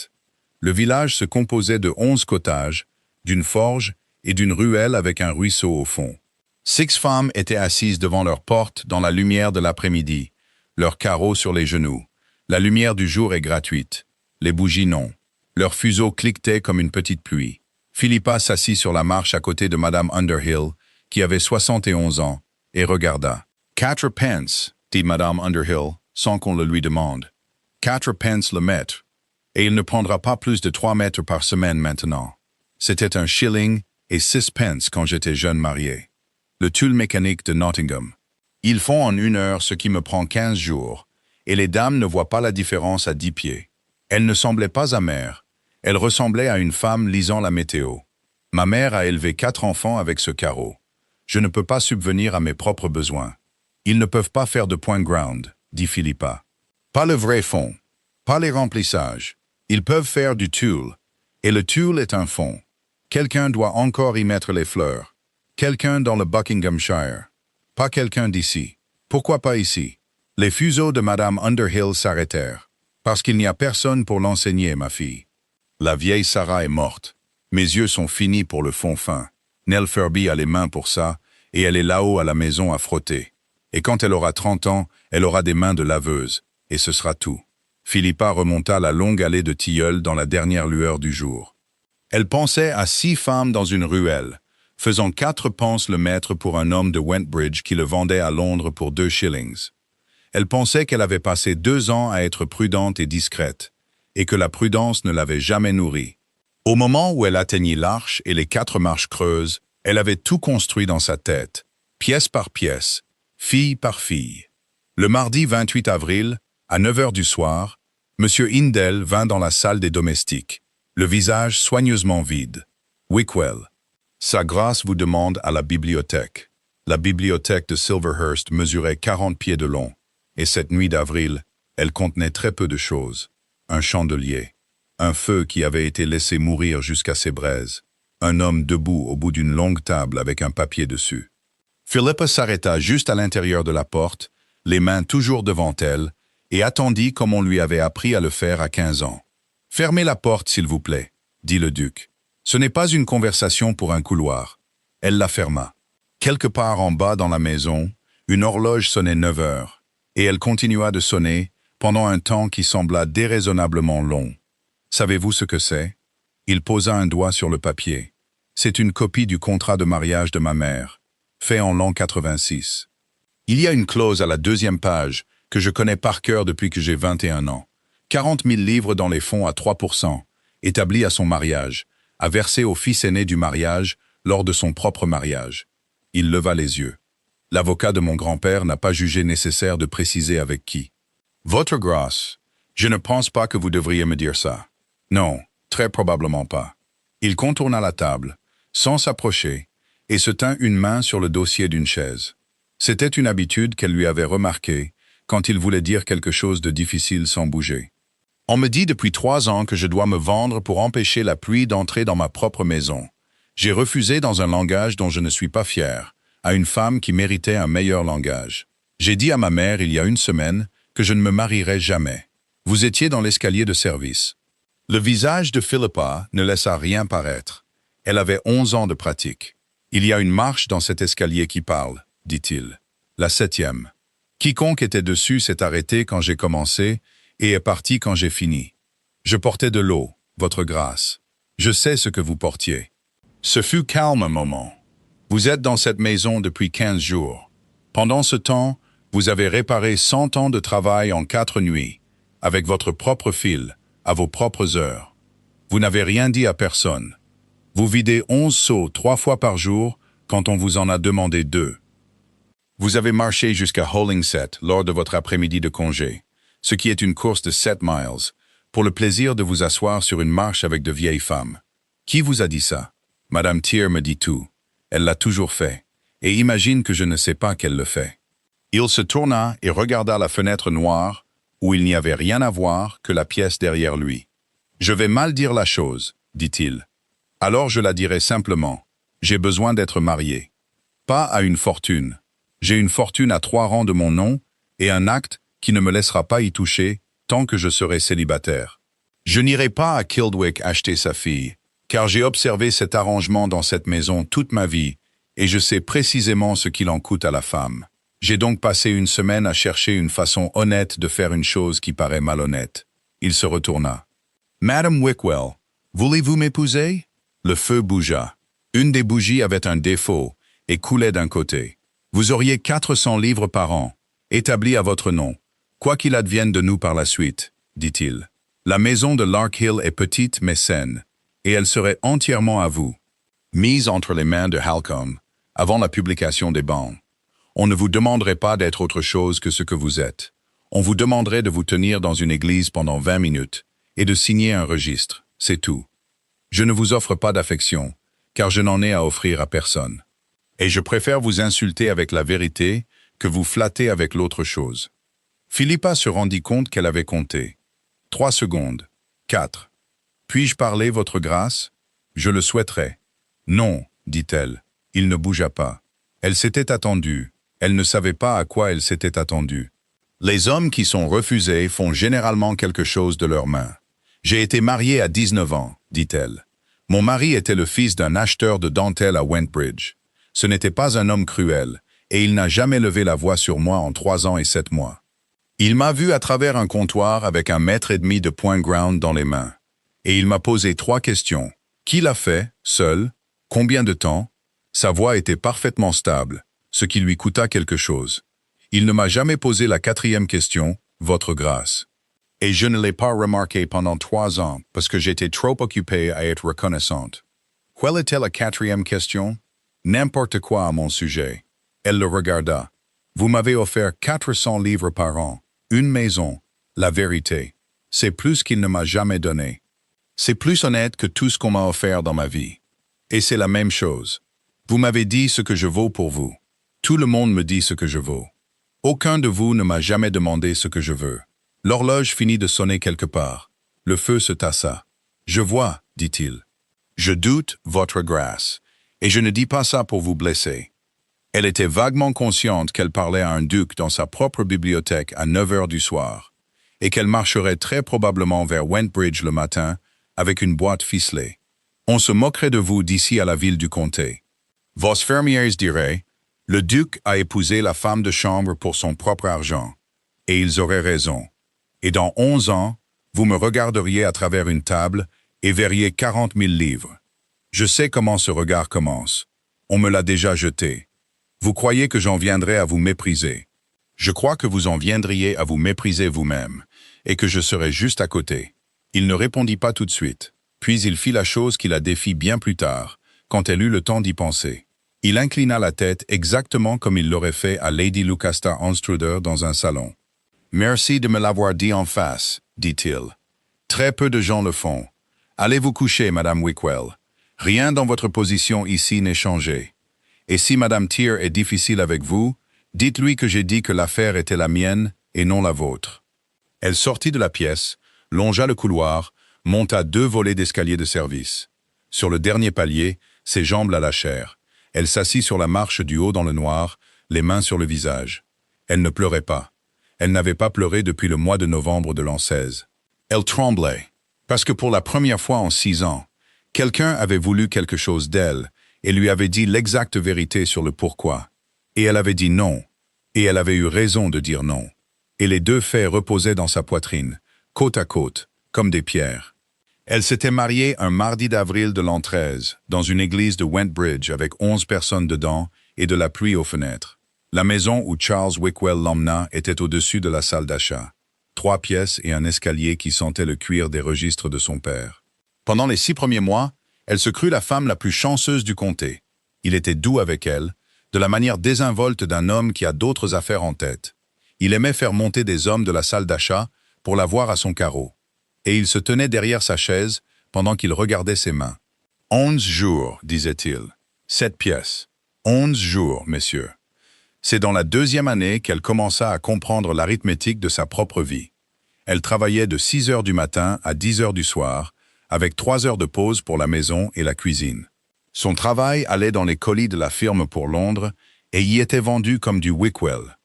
S1: Le village se composait de 11 cottages, d'une forge et d'une ruelle avec un ruisseau au fond. 6 femmes étaient assises devant leur porte dans la lumière de l'après-midi, leurs carreaux sur les genoux. La lumière du jour est gratuite, les bougies non. Leurs fuseaux cliquetaient comme une petite pluie. Philippa s'assit sur la marche à côté de Madame Underhill, qui avait 71 ans, et regarda. « 4 pence, dit Madame Underhill, sans qu'on le lui demande. 4 pence le mètre, et il ne prendra pas plus de 3 mètres par semaine maintenant. C'était 1 shilling et 6 pence quand j'étais jeune marié. Le tulle mécanique de Nottingham. Ils font en 1 heure ce qui me prend 15 jours, et les dames ne voient pas la différence à 10 pieds. Elle ne semblait pas amère. Elle ressemblait à une femme lisant la météo. Ma mère a élevé 4 enfants avec ce carreau. Je ne peux pas subvenir à mes propres besoins. Ils ne peuvent pas faire de point ground, dit Philippa. Pas le vrai fond, pas les remplissages. Ils peuvent faire du tulle, et le tulle est un fond. Quelqu'un doit encore y mettre les fleurs. Quelqu'un dans le Buckinghamshire. Pas quelqu'un d'ici. Pourquoi pas ici? Les fuseaux de Madame Underhill s'arrêtèrent. Parce qu'il n'y a personne pour l'enseigner, ma fille. La vieille Sarah est morte. Mes yeux sont finis pour le fond fin. Nell Ferby a les mains pour ça, et elle est là-haut à la maison à frotter. Et quand elle aura 30 ans, elle aura des mains de laveuse, et ce sera tout. Philippa remonta la longue allée de tilleuls dans la dernière lueur du jour. Elle pensait à 6 femmes dans une ruelle, faisant 4 pence le mètre pour un homme de Wentbridge qui le vendait à Londres pour 2 shillings. Elle pensait qu'elle avait passé 2 ans à être prudente et discrète, et que la prudence ne l'avait jamais nourrie. Au moment où elle atteignit l'arche et les 4 marches creuses, elle avait tout construit dans sa tête, pièce par pièce, fille par fille. Le mardi 28 avril, à 9 heures du soir, M. Hindell vint dans la salle des domestiques, le visage soigneusement vide. Wickwell. Sa grâce vous demande à la bibliothèque. La bibliothèque de Silverhurst mesurait 40 pieds de long, et cette nuit d'avril, elle contenait très peu de choses. Un chandelier, un feu qui avait été laissé mourir jusqu'à ses braises, un homme debout au bout d'une longue table avec un papier dessus. Philippa s'arrêta juste à l'intérieur de la porte, les mains toujours devant elle, et attendit comme on lui avait appris à le faire à 15 ans. « Fermez la porte, s'il vous plaît, » dit le duc. « Ce n'est pas une conversation pour un couloir. » Elle la ferma. Quelque part en bas dans la maison, une horloge sonnait 9 heures, et elle continua de sonner pendant un temps qui sembla déraisonnablement long. « Savez-vous ce que c'est » Il posa un doigt sur le papier. « C'est une copie du contrat de mariage de ma mère, fait en l'an 86. Il y a une clause à la 2e page que je connais par cœur depuis que j'ai 21 ans. 40 000 livres dans les fonds à 3%, établis à son mariage, à verser au fils aîné du mariage lors de son propre mariage. » Il leva les yeux. L'avocat de mon grand-père n'a pas jugé nécessaire de préciser avec qui. « Votre grâce, je ne pense pas que vous devriez me dire ça. » « Non, très probablement pas. » Il contourna la table, sans s'approcher, et se tint une main sur le dossier d'une chaise. C'était une habitude qu'elle lui avait remarquée quand il voulait dire quelque chose de difficile sans bouger. « On me dit depuis 3 ans que je dois me vendre pour empêcher la pluie d'entrer dans ma propre maison. J'ai refusé dans un langage dont je ne suis pas fier, à une femme qui méritait un meilleur langage. J'ai dit à ma mère il y a 1 semaine que je ne me marierais jamais. Vous étiez dans l'escalier de service. » Le visage de Philippa ne laissa rien paraître. Elle avait 11 ans de pratique. « Il y a une marche dans cet escalier qui parle, » dit-il. « La 7e. Quiconque était dessus s'est arrêté quand j'ai commencé et est parti quand j'ai fini. Je portais de l'eau, votre grâce. Je sais ce que vous portiez. » Ce fut calme un moment. Vous êtes dans cette maison depuis 15 jours. Pendant ce temps, vous avez réparé 100 ans de travail en 4 nuits, avec votre propre fil, à vos propres heures. Vous n'avez rien dit à personne. Vous videz 11 seaux 3 fois par jour quand on vous en a demandé 2. Vous avez marché jusqu'à Hollingshead lors de votre après-midi de congé, ce qui est une course de 7 miles, pour le plaisir de vous asseoir sur une marche avec de vieilles femmes. Qui vous a dit ça? Madame Thiers me dit tout. Elle l'a toujours fait, et imagine que je ne sais pas qu'elle le fait. Il se tourna et regarda la fenêtre noire, où il n'y avait rien à voir que la pièce derrière lui. « Je vais mal dire la chose, » dit-il. « Alors je la dirai simplement. J'ai besoin d'être marié. Pas à une fortune. J'ai une fortune à 3 rangs de mon nom et un acte qui ne me laissera pas y toucher tant que je serai célibataire. Je n'irai pas à Kildwick acheter sa fille, car j'ai observé cet arrangement dans cette maison toute ma vie, et je sais précisément ce qu'il en coûte à la femme. J'ai donc passé une semaine à chercher une façon honnête de faire une chose qui paraît malhonnête. Il se retourna. « Madame Wickwell, voulez-vous m'épouser » Le feu bougea. Une des bougies avait un défaut et coulait d'un côté. « Vous auriez 400 livres par an, établis à votre nom, quoi qu'il advienne de nous par la suite, » dit-il. « La maison de Larkhill est petite mais saine, et elle serait entièrement à vous. » Mise entre les mains de Halcombe, avant la publication des bans. On ne vous demanderait pas d'être autre chose que ce que vous êtes. On vous demanderait de vous tenir dans une église pendant 20 minutes et de signer un registre, c'est tout. Je ne vous offre pas d'affection, car je n'en ai à offrir à personne. Et je préfère vous insulter avec la vérité que vous flatter avec l'autre chose. Philippa se rendit compte qu'elle avait compté. 3 secondes. 4. Puis-je parler, votre grâce? Je le souhaiterais. Non, dit-elle. Il ne bougea pas. Elle s'était attendue. Elle ne savait pas à quoi elle s'était attendue. Les hommes qui sont refusés font généralement quelque chose de leurs mains. J'ai été mariée à 19 ans, dit-elle. Mon mari était le fils d'un acheteur de dentelle à Wentbridge. Ce n'était pas un homme cruel, et il n'a jamais levé la voix sur moi en 3 ans et 7 mois. Il m'a vu à travers un comptoir avec 1,5 mètre de point ground dans les mains. Et il m'a posé 3 questions. Qui l'a fait, seul? Combien de temps? Sa voix était parfaitement stable, ce qui lui coûta quelque chose. Il ne m'a jamais posé la 4e question, votre grâce. Et je ne l'ai pas remarqué pendant 3 ans, parce que j'étais trop occupée à être reconnaissante. Quelle était la 4e question? N'importe quoi à mon sujet. Elle le regarda. Vous m'avez offert 400 livres par an, une maison, la vérité. C'est plus qu'il ne m'a jamais donné. C'est plus honnête que tout ce qu'on m'a offert dans ma vie. Et c'est la même chose. Vous m'avez dit ce que je vaux pour vous. Tout le monde me dit ce que je vaux. Aucun de vous ne m'a jamais demandé ce que je veux. L'horloge finit de sonner quelque part. Le feu se tassa. Je vois, dit-il. Je doute, votre grâce. Et je ne dis pas ça pour vous blesser. Elle était vaguement consciente qu'elle parlait à un duc dans sa propre bibliothèque à 9 heures du soir, et qu'elle marcherait très probablement vers Wentbridge le matin avec une boîte ficelée. On se moquerait de vous d'ici à la ville du comté. Vos fermiers diraient, le duc a épousé la femme de chambre pour son propre argent. Et ils auraient raison. Et dans 11 ans, vous me regarderiez à travers une table et verriez 40 000 livres. Je sais comment ce regard commence. On me l'a déjà jeté. Vous croyez que j'en viendrai à vous mépriser. Je crois que vous en viendriez à vous mépriser vous-même, et que je serai juste à côté. Il ne répondit pas tout de suite. Puis il fit la chose qui la défit bien plus tard, quand elle eut le temps d'y penser. Il inclina la tête exactement comme il l'aurait fait à Lady Lucasta Anstruder dans un salon. « Merci de me l'avoir dit en face, » dit-il. « Très peu de gens le font. Allez vous coucher, Madame Wickwell. Rien dans votre position ici n'est changé. Et si Madame Tyr est difficile avec vous, dites-lui que j'ai dit que l'affaire était la mienne et non la vôtre. » Elle sortit de la pièce, longea le couloir, monta 2 volets d'escalier de service. Sur le dernier palier, ses jambes la lâchèrent. Elle s'assit sur la marche du haut dans le noir, les mains sur le visage. Elle ne pleurait pas. Elle n'avait pas pleuré depuis le mois de novembre de l'an 16. Elle tremblait, parce que pour la première fois en 6 ans, quelqu'un avait voulu quelque chose d'elle et lui avait dit l'exacte vérité sur le pourquoi. Et elle avait dit non, et elle avait eu raison de dire non. Et les 2 faits reposaient dans sa poitrine, côte à côte, comme des pierres. Elle s'était mariée un mardi d'avril de l'an 13, dans une église de Wentbridge avec 11 personnes dedans et de la pluie aux fenêtres. La maison où Charles Wickwell l'emmena était au-dessus de la salle d'achat. 3 pièces et un escalier qui sentait le cuir des registres de son père. Pendant les 6 premiers mois, elle se crut la femme la plus chanceuse du comté. Il était doux avec elle, de la manière désinvolte d'un homme qui a d'autres affaires en tête. Il aimait faire monter des hommes de la salle d'achat pour la voir à son carreau. Et il se tenait derrière sa chaise pendant qu'il regardait ses mains. 11 jours, disait-il. 7 pièces. 11 jours, messieurs. C'est dans la 2e année qu'elle commença à comprendre l'arithmétique de sa propre vie. Elle travaillait de 6 heures du matin à 10 heures du soir, avec 3 heures de pause pour la maison et la cuisine. Son travail allait dans les colis de la firme pour Londres et y était vendu comme du Wickwell.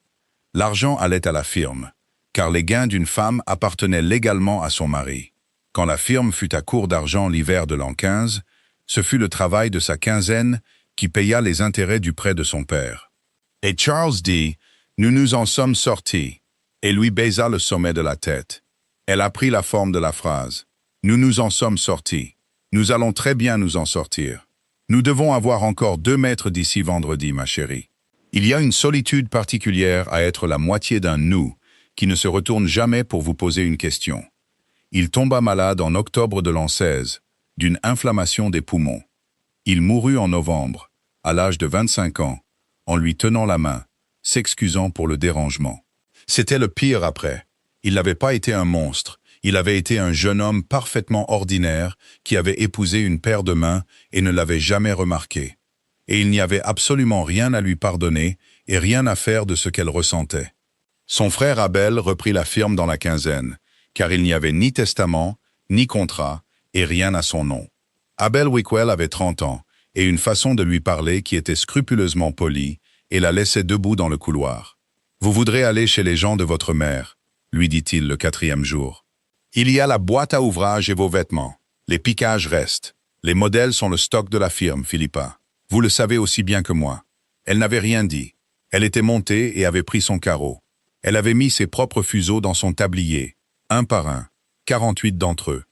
S1: L'argent allait à la firme, car les gains d'une femme appartenaient légalement à son mari. Quand la firme fut à court d'argent l'hiver de l'an 15, ce fut le travail de sa quinzaine qui paya les intérêts du prêt de son père. Et Charles dit, « Nous nous en sommes sortis », et lui baisa le sommet de la tête. Elle a pris la forme de la phrase. « Nous nous en sommes sortis. Nous allons très bien nous en sortir. Nous devons avoir encore 2 mètres d'ici vendredi, ma chérie. » Il y a une solitude particulière à être la moitié d'un nous qui ne se retourne jamais pour vous poser une question. Il tomba malade en octobre de l'an 16, d'une inflammation des poumons. Il mourut en novembre, à l'âge de 25 ans, en lui tenant la main, s'excusant pour le dérangement. C'était le pire après. Il n'avait pas été un monstre, il avait été un jeune homme parfaitement ordinaire qui avait épousé une paire de mains et ne l'avait jamais remarqué. Et il n'y avait absolument rien à lui pardonner et rien à faire de ce qu'elle ressentait. Son frère Abel reprit la firme dans la quinzaine, car il n'y avait ni testament, ni contrat, et rien à son nom. Abel Wickwell avait 30 ans, et une façon de lui parler qui était scrupuleusement polie, et la laissait debout dans le couloir. « Vous voudrez aller chez les gens de votre mère », lui dit-il le 4e jour. « Il y a la boîte à ouvrage et vos vêtements. Les piquages restent. Les modèles sont le stock de la firme, Philippa. Vous le savez aussi bien que moi. » Elle n'avait rien dit. Elle était montée et avait pris son carreau. Elle avait mis ses propres fuseaux dans son tablier, un par un, 48 d'entre eux.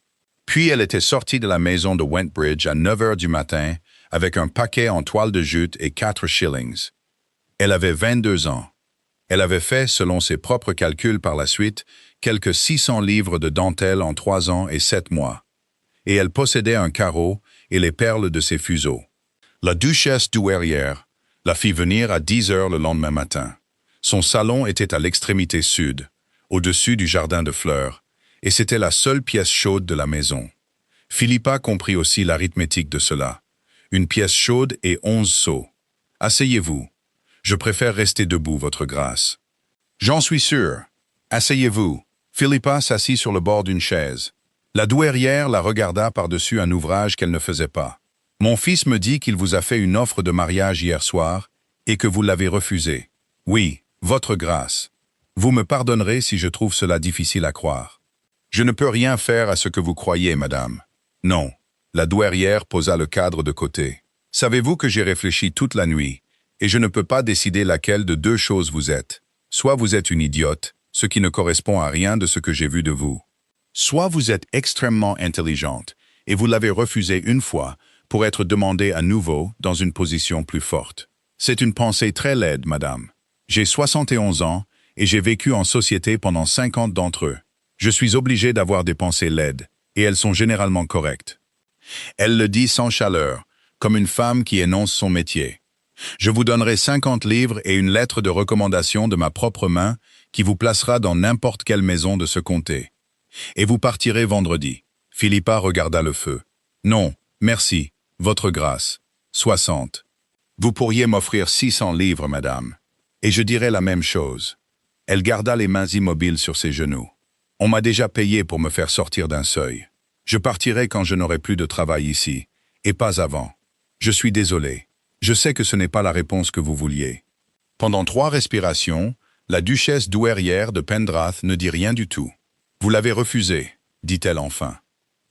S1: Puis elle était sortie de la maison de Wentbridge à 9 heures du matin avec un paquet en toile de jute et 4 shillings. Elle avait 22 ans. Elle avait fait, selon ses propres calculs par la suite, quelques 600 livres de dentelle en 3 ans et 7 mois. Et elle possédait un carreau et les perles de ses fuseaux. La duchesse douairière la fit venir à 10 heures le lendemain matin. Son salon était à l'extrémité sud, au-dessus du jardin de fleurs, et c'était la seule pièce chaude de la maison. Philippa comprit aussi l'arithmétique de cela. Une pièce chaude et 11 seaux. « Asseyez-vous. Je préfère rester debout, votre grâce. »« J'en suis sûr. Asseyez-vous. » Philippa s'assit sur le bord d'une chaise. La douairière la regarda par-dessus un ouvrage qu'elle ne faisait pas. « Mon fils me dit qu'il vous a fait une offre de mariage hier soir et que vous l'avez refusée. Oui, votre grâce. Vous me pardonnerez si je trouve cela difficile à croire. Je ne peux rien faire à ce que vous croyez, madame. Non. » La douairière posa le cadre de côté. « Savez-vous que j'ai réfléchi toute la nuit, et je ne peux pas décider laquelle de 2 choses vous êtes. Soit vous êtes une idiote, ce qui ne correspond à rien de ce que j'ai vu de vous. Soit vous êtes extrêmement intelligente, et vous l'avez refusé une fois, pour être demandé à nouveau dans une position plus forte. C'est une pensée très laide, madame. J'ai 71 ans et j'ai vécu en société pendant 50 d'entre eux. Je suis obligé d'avoir des pensées laides, et elles sont généralement correctes. » Elle le dit sans chaleur, comme une femme qui énonce son métier. « Je vous donnerai 50 livres et une lettre de recommandation de ma propre main qui vous placera dans n'importe quelle maison de ce comté. Et vous partirez vendredi. » Philippa regarda le feu. « Non, merci. Votre grâce. 60. Vous pourriez m'offrir 600 livres, madame. Et je dirais la même chose. » Elle garda les mains immobiles sur ses genoux. « On m'a déjà payé pour me faire sortir d'un seuil. Je partirai quand je n'aurai plus de travail ici, et pas avant. Je suis désolé. Je sais que ce n'est pas la réponse que vous vouliez. » Pendant 3 respirations, la duchesse douairière de Pendrath ne dit rien du tout. « Vous l'avez refusé, dit-elle enfin.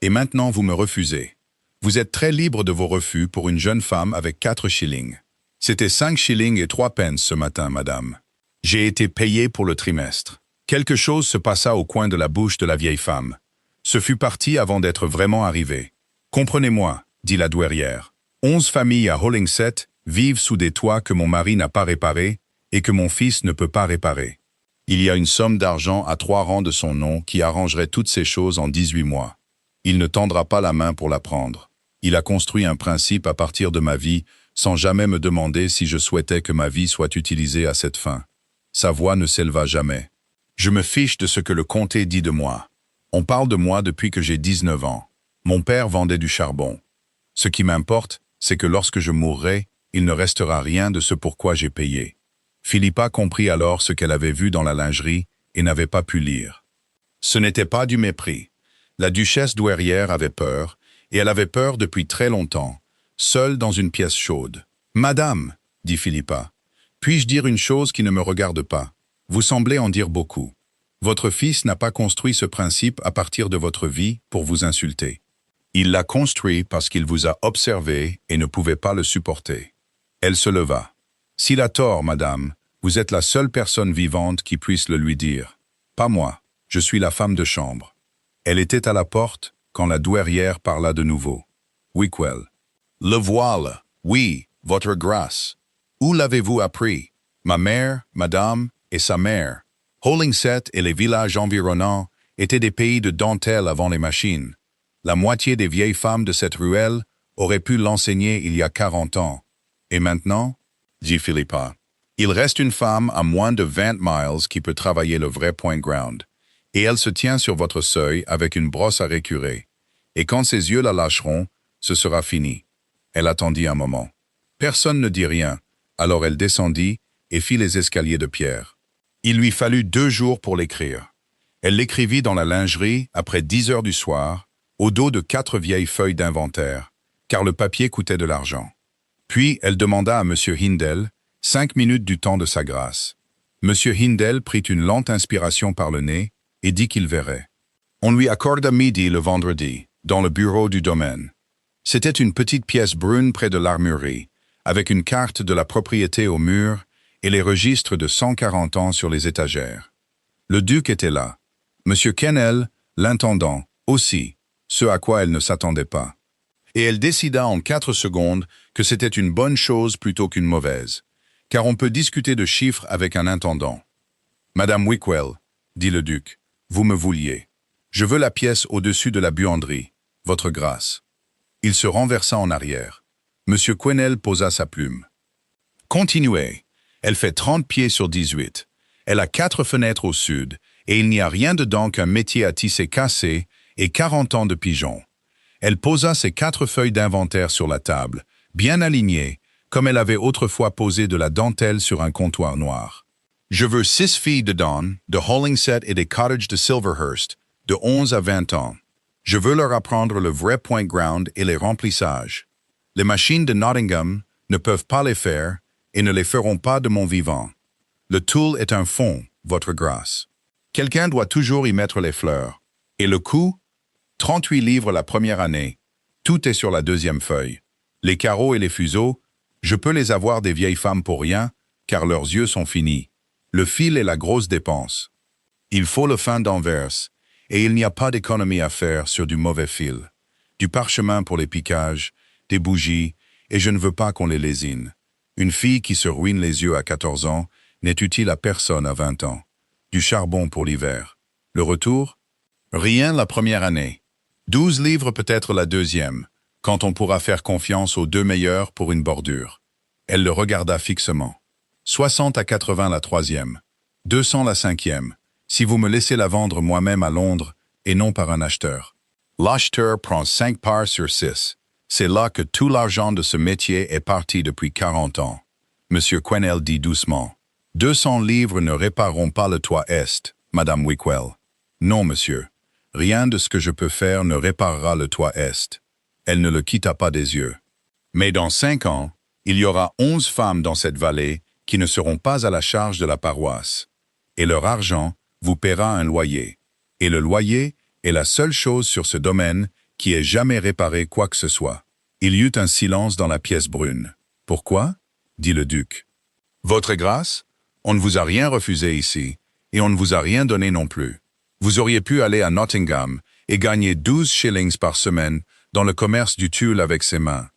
S1: Et maintenant vous me refusez. Vous êtes très libre de vos refus pour une jeune femme avec 4 shillings. C'était 5 shillings et 3 pence ce matin, madame. J'ai été payé pour le trimestre. » Quelque chose se passa au coin de la bouche de la vieille femme. Ce fut parti avant d'être vraiment arrivé. « Comprenez-moi, dit la douairière. 11 familles à Hollingsett vivent sous des toits que mon mari n'a pas réparés et que mon fils ne peut pas réparer. Il y a une somme d'argent à 3 rangs de son nom qui arrangerait toutes ces choses en 18 mois. Il ne tendra pas la main pour la prendre. Il a construit un principe à partir de ma vie sans jamais me demander si je souhaitais que ma vie soit utilisée à cette fin. Sa voix ne s'éleva jamais. Je me fiche de ce que le comté dit de moi. On parle de moi depuis que j'ai 19 ans. Mon père vendait du charbon. Ce qui m'importe, c'est que lorsque je mourrai, il ne restera rien de ce pourquoi j'ai payé. » Philippa comprit alors ce qu'elle avait vu dans la lingerie et n'avait pas pu lire. Ce n'était pas du mépris. La duchesse douairière avait peur, et elle avait peur depuis très longtemps, seule dans une pièce chaude. « Madame, dit Philippa, puis-je dire une chose qui ne me regarde pas? Vous semblez en dire beaucoup. Votre fils n'a pas construit ce principe à partir de votre vie pour vous insulter. Il l'a construit parce qu'il vous a observé et ne pouvait pas le supporter. Elle se leva. S'il a tort, madame, vous êtes la seule personne vivante qui puisse le lui dire. Pas moi, je suis la femme de chambre. Elle était à la porte quand la douairière parla de nouveau. Wickwell. Le voilà, oui, votre grâce. Où l'avez-vous appris? Ma mère, madame, et sa mère. Hollingshead et les villages environnants étaient des pays de dentelle avant les machines. La moitié des vieilles femmes de cette ruelle auraient pu l'enseigner il y a 40 ans. Et maintenant, dit Philippa, il reste une femme à moins de 20 miles qui peut travailler le vrai point ground. Et elle se tient sur votre seuil avec une brosse à récurer. Et quand ses yeux la lâcheront, ce sera fini. Elle attendit un moment. Personne ne dit rien, alors elle descendit et fit les escaliers de pierre. Il lui fallut 2 jours pour l'écrire. Elle l'écrivit dans la lingerie après 10 heures du soir, au dos de 4 vieilles feuilles d'inventaire, car le papier coûtait de l'argent. Puis elle demanda à M. Hindel 5 minutes du temps de sa grâce. M. Hindel prit une lente inspiration par le nez et dit qu'il verrait. On lui accorda midi le vendredi, dans le bureau du domaine. C'était une petite pièce brune près de l'armurerie, avec une carte de la propriété au mur et les registres de 140 ans sur les étagères. Le duc était là. M. Kennel, l'intendant, aussi, ce à quoi elle ne s'attendait pas. Et elle décida en 4 secondes que c'était une bonne chose plutôt qu'une mauvaise, car on peut discuter de chiffres avec un intendant. « Madame Wickwell, dit le duc, vous me vouliez. Je veux la pièce au-dessus de la buanderie, votre grâce. » Il se renversa en arrière. M. Quesnel posa sa plume. « Continuez. Elle fait 30 pieds sur 18. Elle a 4 fenêtres au sud, et il n'y a rien dedans qu'un métier à tisser cassé et 40 ans de pigeons. Elle posa ses 4 feuilles d'inventaire sur la table, bien alignées, comme elle avait autrefois posé de la dentelle sur un comptoir noir. Je veux 6 filles de Don, de Hollingshead et des Cottages de Silverhurst, de 11 à 20 ans. Je veux leur apprendre le vrai point ground et les remplissages. Les machines de Nottingham ne peuvent pas les faire et ne les feront pas de mon vivant. Le tool est un fond, votre grâce. Quelqu'un doit toujours y mettre les fleurs. Et le coût? 38 livres la première année. Tout est sur la deuxième feuille. Les carreaux et les fuseaux, je peux les avoir des vieilles femmes pour rien, car leurs yeux sont finis. Le fil est la grosse dépense. Il faut le fin d'Anvers, et il n'y a pas d'économie à faire sur du mauvais fil. Du parchemin pour les piquages, des bougies, et je ne veux pas qu'on les lésine. Une fille qui se ruine les yeux à 14 ans n'est utile à personne à 20 ans. Du charbon pour l'hiver. Le retour? Rien la première année. 12 livres peut-être la deuxième, quand on pourra faire confiance aux 2 meilleurs pour une bordure. Elle le regarda fixement. 60 à 80 la troisième. 200 la cinquième, si vous me laissez la vendre moi-même à Londres et non par un acheteur. L'acheteur prend 5 parts sur 6. C'est là que tout l'argent de ce métier est parti depuis 40 ans. Monsieur Quesnel dit doucement. 200 livres ne répareront pas le toit est, Madame Wickwell. Non, monsieur. Rien de ce que je peux faire ne réparera le toit est. Elle ne le quitta pas des yeux. Mais dans 5 ans, il y aura 11 femmes dans cette vallée qui ne seront pas à la charge de la paroisse. Et leur argent vous paiera un loyer. Et le loyer est la seule chose sur ce domaine qui ait jamais réparé quoi que ce soit. Il y eut un silence dans la pièce brune. « Pourquoi ?» dit le duc. « Votre grâce, on ne vous a rien refusé ici, et on ne vous a rien donné non plus. Vous auriez pu aller à Nottingham et gagner 12 shillings par semaine dans le commerce du tulle avec ses mains.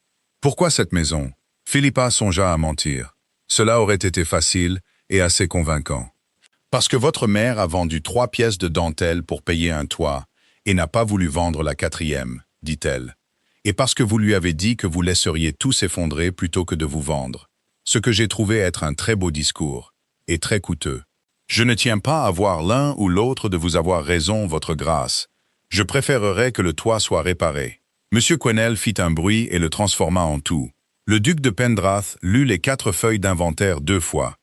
S1: Pourquoi cette maison ?» Philippa songea à mentir. Cela aurait été facile et assez convaincant. « Parce que votre mère a vendu 3 pièces de dentelle pour payer un toit et n'a pas voulu vendre la 4e, dit-elle. Et parce que vous lui avez dit que vous laisseriez tout s'effondrer plutôt que de vous vendre. Ce que j'ai trouvé être un très beau discours, et très coûteux. Je ne tiens pas à voir l'un ou l'autre de vous avoir raison, votre grâce. Je préférerais que le toit soit réparé. » M. Quesnel fit un bruit et le transforma en tout. Le duc de Pendrath lut les 4 feuilles d'inventaire 2 fois.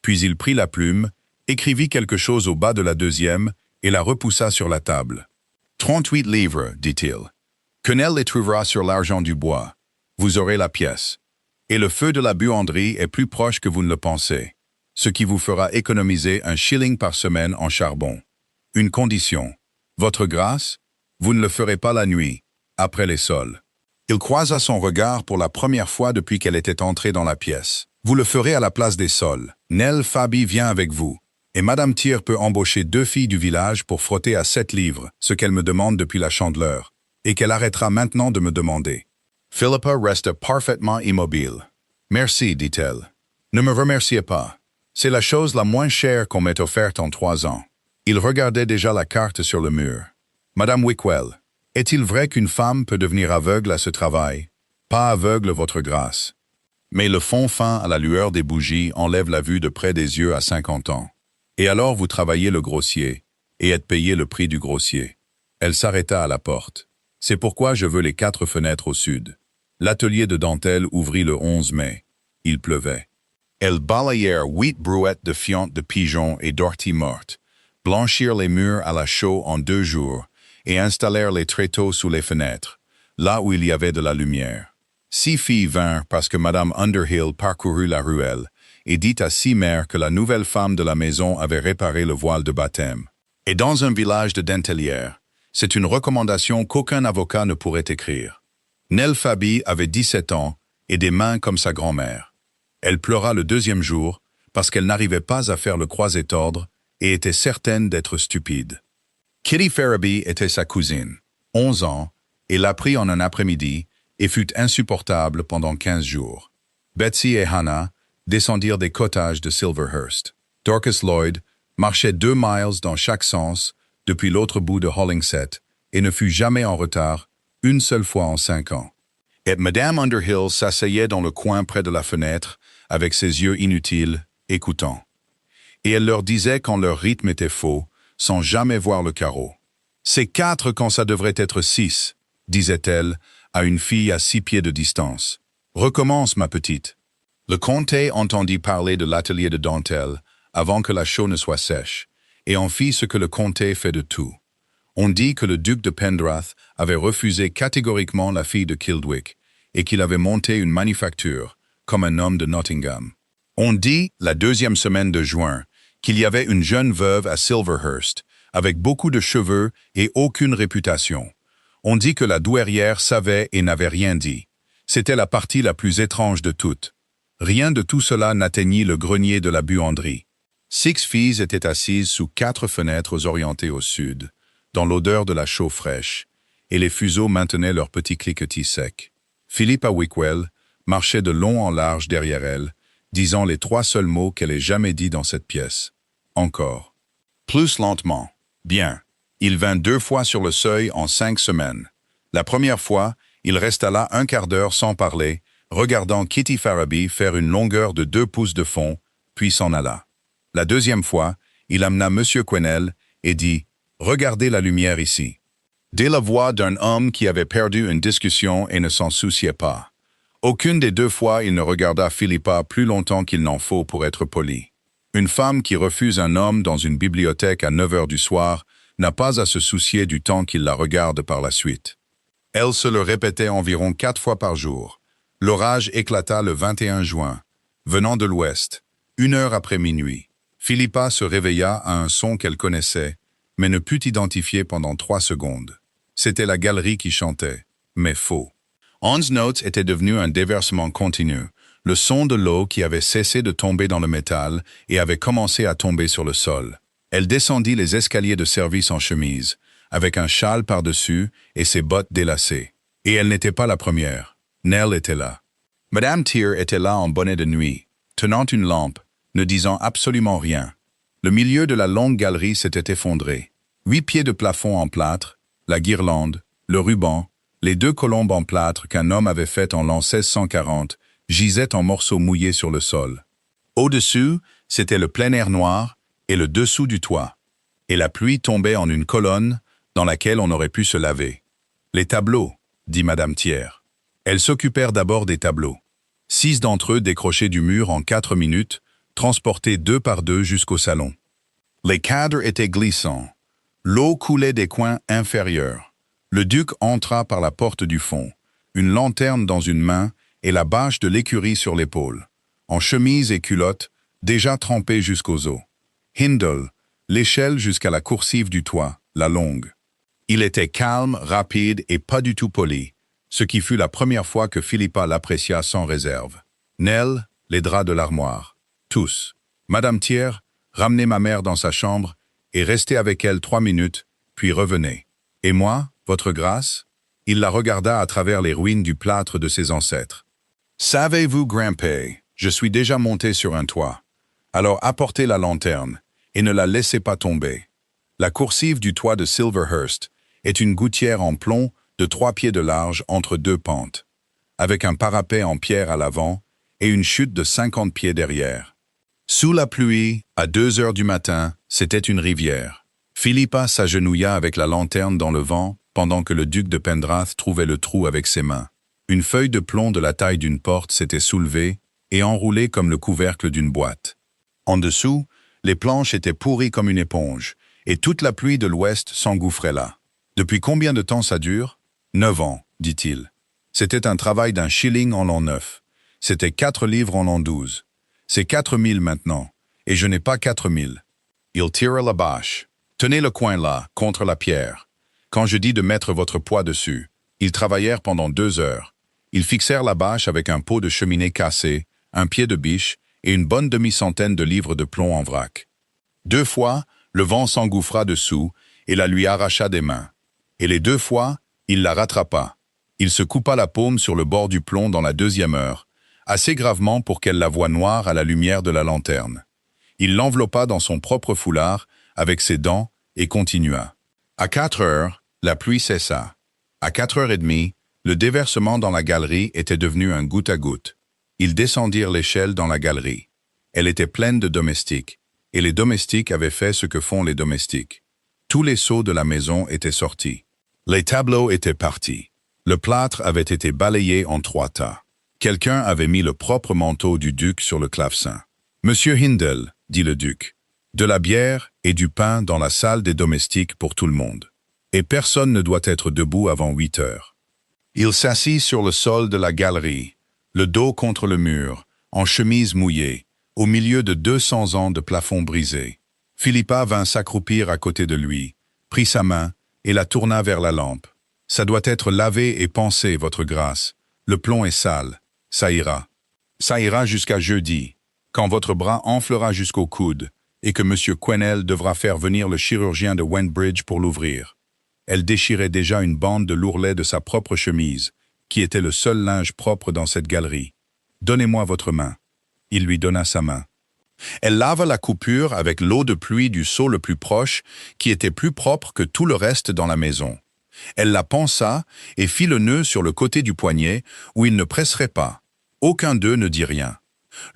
S1: Puis il prit la plume, écrivit quelque chose au bas de la deuxième et la repoussa sur la table. « 38 livres, dit-il. Quesnel les trouvera sur l'argent du bois. Vous aurez la pièce. Et le feu de la buanderie est plus proche que vous ne le pensez, ce qui vous fera économiser un shilling par semaine en charbon. Une condition. Votre grâce, vous ne le ferez pas la nuit, après les sols. Il croisa son regard pour la première fois depuis qu'elle était entrée dans la pièce. Vous le ferez à la place des sols. Nell Fabi vient avec vous. Et Madame Tyr peut embaucher 2 filles du village pour frotter à 7 livres, ce qu'elle me demande depuis la Chandeleur, et qu'elle arrêtera maintenant de me demander. Philippa resta parfaitement immobile. Merci, dit-elle. Ne me remerciez pas. C'est la chose la moins chère qu'on m'ait offerte en 3 ans. Il regardait déjà la carte sur le mur. Madame Wickwell, est-il vrai qu'une femme peut devenir aveugle à ce travail? Pas aveugle, votre grâce. Mais le fond fin à la lueur des bougies enlève la vue de près des yeux à 50 ans. Et alors vous travaillez le grossier, et êtes payé le prix du grossier. Elle s'arrêta à la porte. C'est pourquoi je veux les 4 fenêtres au sud. L'atelier de dentelle ouvrit le 11 mai. Il pleuvait. Elles balayèrent 8 brouettes de fientes de pigeons et d'orties mortes, blanchirent les murs à la chaux en 2 jours, et installèrent les tréteaux sous les fenêtres, là où il y avait de la lumière. 6 filles vinrent parce que Madame Underhill parcourut la ruelle et dit à 6 mères que la nouvelle femme de la maison avait réparé le voile de baptême. Et dans un village de dentellières, c'est une recommandation qu'aucun avocat ne pourrait écrire. Nell Fabi avait 17 ans et des mains comme sa grand-mère. Elle pleura le 2e jour parce qu'elle n'arrivait pas à faire le croisé-tordre et était certaine d'être stupide. Kitty Ferraby était sa cousine, 11 ans, et l'apprit en un après-midi et fut insupportable pendant 15 jours. Betsy et Hannah descendirent des cottages de Silverhurst. Dorcas Lloyd marchait 2 miles dans chaque sens depuis l'autre bout de Hollingshead et ne fut jamais en retard, une seule fois en 5 ans. Et Madame Underhill s'asseyait dans le coin près de la fenêtre avec ses yeux inutiles, écoutant. Et elle leur disait quand leur rythme était faux, sans jamais voir le carreau. « C'est 4 quand ça devrait être 6, disait-elle à une fille à 6 pieds de distance. « Recommence, ma petite. » Le comté entendit parler de l'atelier de dentelle avant que la chaux ne soit sèche, et en fit ce que le comté fait de tout. On dit que le duc de Pendrath avait refusé catégoriquement la fille de Kildwick, et qu'il avait monté une manufacture, comme un homme de Nottingham. On dit, la 2e semaine de juin, qu'il y avait une jeune veuve à Silverhurst, avec beaucoup de cheveux et aucune réputation. On dit que la douairière savait et n'avait rien dit. C'était la partie la plus étrange de toutes. Rien de tout cela n'atteignit le grenier de la buanderie. 6 filles étaient assises sous 4 fenêtres orientées au sud, dans l'odeur de la chaux fraîche, et les fuseaux maintenaient leurs petits cliquetis secs. Philippa Wickwell marchait de long en large derrière elle, disant les 3 seuls mots qu'elle ait jamais dits dans cette pièce. Encore. Plus lentement. Bien. Il vint 2 fois sur le seuil en 5 semaines. La première fois, il resta là un quart d'heure sans parler, regardant Kitty Ferraby faire une longueur de 2 pouces de fond, puis s'en alla. La 2e fois, il amena M. Quesnel et dit « Regardez la lumière ici ». Dès la voix d'un homme qui avait perdu une discussion et ne s'en souciait pas. Aucune des 2 fois il ne regarda Philippa plus longtemps qu'il n'en faut pour être poli. Une femme qui refuse un homme dans une bibliothèque à 9 heures du soir n'a pas à se soucier du temps qu'il la regarde par la suite. Elle se le répétait environ 4 fois par jour. L'orage éclata le 21 juin, venant de l'ouest, 1 heure après minuit. Philippa se réveilla à un son qu'elle connaissait, mais ne put identifier pendant 3 secondes. C'était la galerie qui chantait, mais faux. 11 notes était devenu un déversement continu, le son de l'eau qui avait cessé de tomber dans le métal et avait commencé à tomber sur le sol. Elle descendit les escaliers de service en chemise, avec un châle par-dessus et ses bottes délacées. Et elle n'était pas la première. Nell était là. Madame Tyr était là en bonnet de nuit, tenant une lampe, ne disant absolument rien. Le milieu de la longue galerie s'était effondré. 8 pieds de plafond en plâtre, la guirlande, le ruban, les 2 colombes en plâtre qu'un homme avait faites en l'an 1640 gisaient en morceaux mouillés sur le sol. Au-dessus, c'était le plein air noir et le dessous du toit. Et la pluie tombait en une colonne dans laquelle on aurait pu se laver. « Les tableaux », dit Madame Tyr. Elles s'occupèrent d'abord des tableaux. 6 d'entre eux décrochés du mur en 4 minutes, transportés 2 par 2 jusqu'au salon. Les cadres étaient glissants. L'eau coulait des coins inférieurs. Le duc entra par la porte du fond, une lanterne dans une main et la bâche de l'écurie sur l'épaule, en chemise et culotte, déjà trempée jusqu'aux os. Hindle, l'échelle jusqu'à la coursive du toit, la longue. Il était calme, rapide et pas du tout poli, ce qui fut la première fois que Philippa l'apprécia sans réserve. Nell, les draps de l'armoire. Tous. Madame Thiers, ramenez ma mère dans sa chambre et restez avec elle 3 minutes, puis revenez. Et moi, votre grâce? Il la regarda à travers les ruines du plâtre de ses ancêtres. Savez-vous grimper? Je suis déjà monté sur un toit. Alors apportez la lanterne et ne la laissez pas tomber. La coursive du toit de Silverhurst est une gouttière en plomb de 3 pieds de large entre 2 pentes, avec un parapet en pierre à l'avant et une chute de 50 pieds derrière. Sous la pluie, à 2 heures du matin, c'était une rivière. Philippa s'agenouilla avec la lanterne dans le vent pendant que le duc de Pendrath trouvait le trou avec ses mains. Une feuille de plomb de la taille d'une porte s'était soulevée et enroulée comme le couvercle d'une boîte. En dessous, les planches étaient pourries comme une éponge, et toute la pluie de l'ouest s'engouffrait là. Depuis combien de temps ça dure? 9 ans, dit-il. C'était un travail d'un shilling en l'an 9. C'était 4 livres en l'an 12. C'est 4000 maintenant, et je n'ai pas 4000. Il tira la bâche. Tenez le coin là, contre la pierre. Quand je dis de mettre votre poids dessus, ils travaillèrent pendant 2 heures. Ils fixèrent la bâche avec un pot de cheminée cassé, un pied de biche et une bonne demi-centaine de livres de plomb en vrac. 2 fois, le vent s'engouffra dessous et la lui arracha des mains. Et les 2 fois, il la rattrapa. Il se coupa la paume sur le bord du plomb dans la 2e heure, assez gravement pour qu'elle la voie noire à la lumière de la lanterne. Il l'enveloppa dans son propre foulard avec ses dents et continua. À 4 heures, la pluie cessa. À 4h30, le déversement dans la galerie était devenu un goutte à goutte. Ils descendirent l'échelle dans la galerie. Elle était pleine de domestiques, et les domestiques avaient fait ce que font les domestiques. Tous les seaux de la maison étaient sortis. Les tableaux étaient partis. Le plâtre avait été balayé en 3 tas. Quelqu'un avait mis le propre manteau du duc sur le clavecin. « Monsieur Hindle, dit le duc, de la bière et du pain dans la salle des domestiques pour tout le monde. Et personne ne doit être debout avant 8 heures. » Il s'assit sur le sol de la galerie, le dos contre le mur, en chemise mouillée, au milieu de 200 ans de plafond brisé. Philippa vint s'accroupir à côté de lui, prit sa main et la tourna vers la lampe. « Ça doit être lavé et pansé, votre grâce. Le plomb est sale. Ça ira. Ça ira jusqu'à jeudi, quand votre bras enflera jusqu'au coude et que M. Quesnel devra faire venir le chirurgien de Wentbridge pour l'ouvrir. » Elle déchirait déjà une bande de l'ourlet de sa propre chemise, qui était le seul linge propre dans cette galerie. « Donnez-moi votre main. » Il lui donna sa main. Elle lava la coupure avec l'eau de pluie du seau le plus proche, qui était plus propre que tout le reste dans la maison. Elle la pansa et fit le nœud sur le côté du poignet, où il ne presserait pas. Aucun d'eux ne dit rien.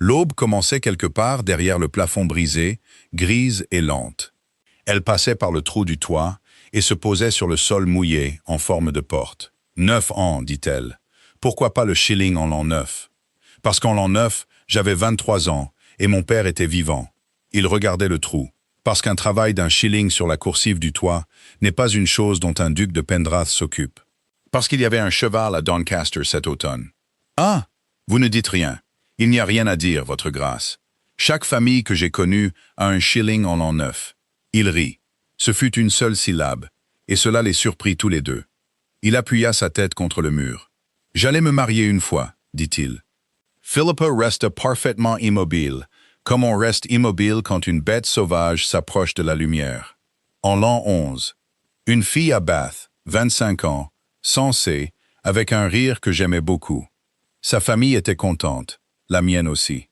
S1: L'aube commençait quelque part derrière le plafond brisé, grise et lente. Elle passait par le trou du toit et se posait sur le sol mouillé en forme de porte. « 9 ans, dit-elle. Pourquoi pas le shilling en l'an 9? Parce qu'en l'an 9, j'avais 23 ans et mon père était vivant. Il regardait le trou. Parce qu'un travail d'un shilling sur la coursive du toit n'est pas une chose dont un duc de Pendrath s'occupe. Parce qu'il y avait un cheval à Doncaster cet automne. Ah, vous ne dites rien. Il n'y a rien à dire, votre grâce. Chaque famille que j'ai connue a un shilling en l'an 9. Il rit. Ce fut une seule syllabe, et cela les surprit tous les deux. Il appuya sa tête contre le mur. « J'allais me marier une fois, dit-il. » Philippa resta parfaitement immobile, comme on reste immobile quand une bête sauvage s'approche de la lumière. En l'an 11, une fille à Bath, 25 ans, sensée, avec un rire que j'aimais beaucoup. Sa famille était contente, la mienne aussi.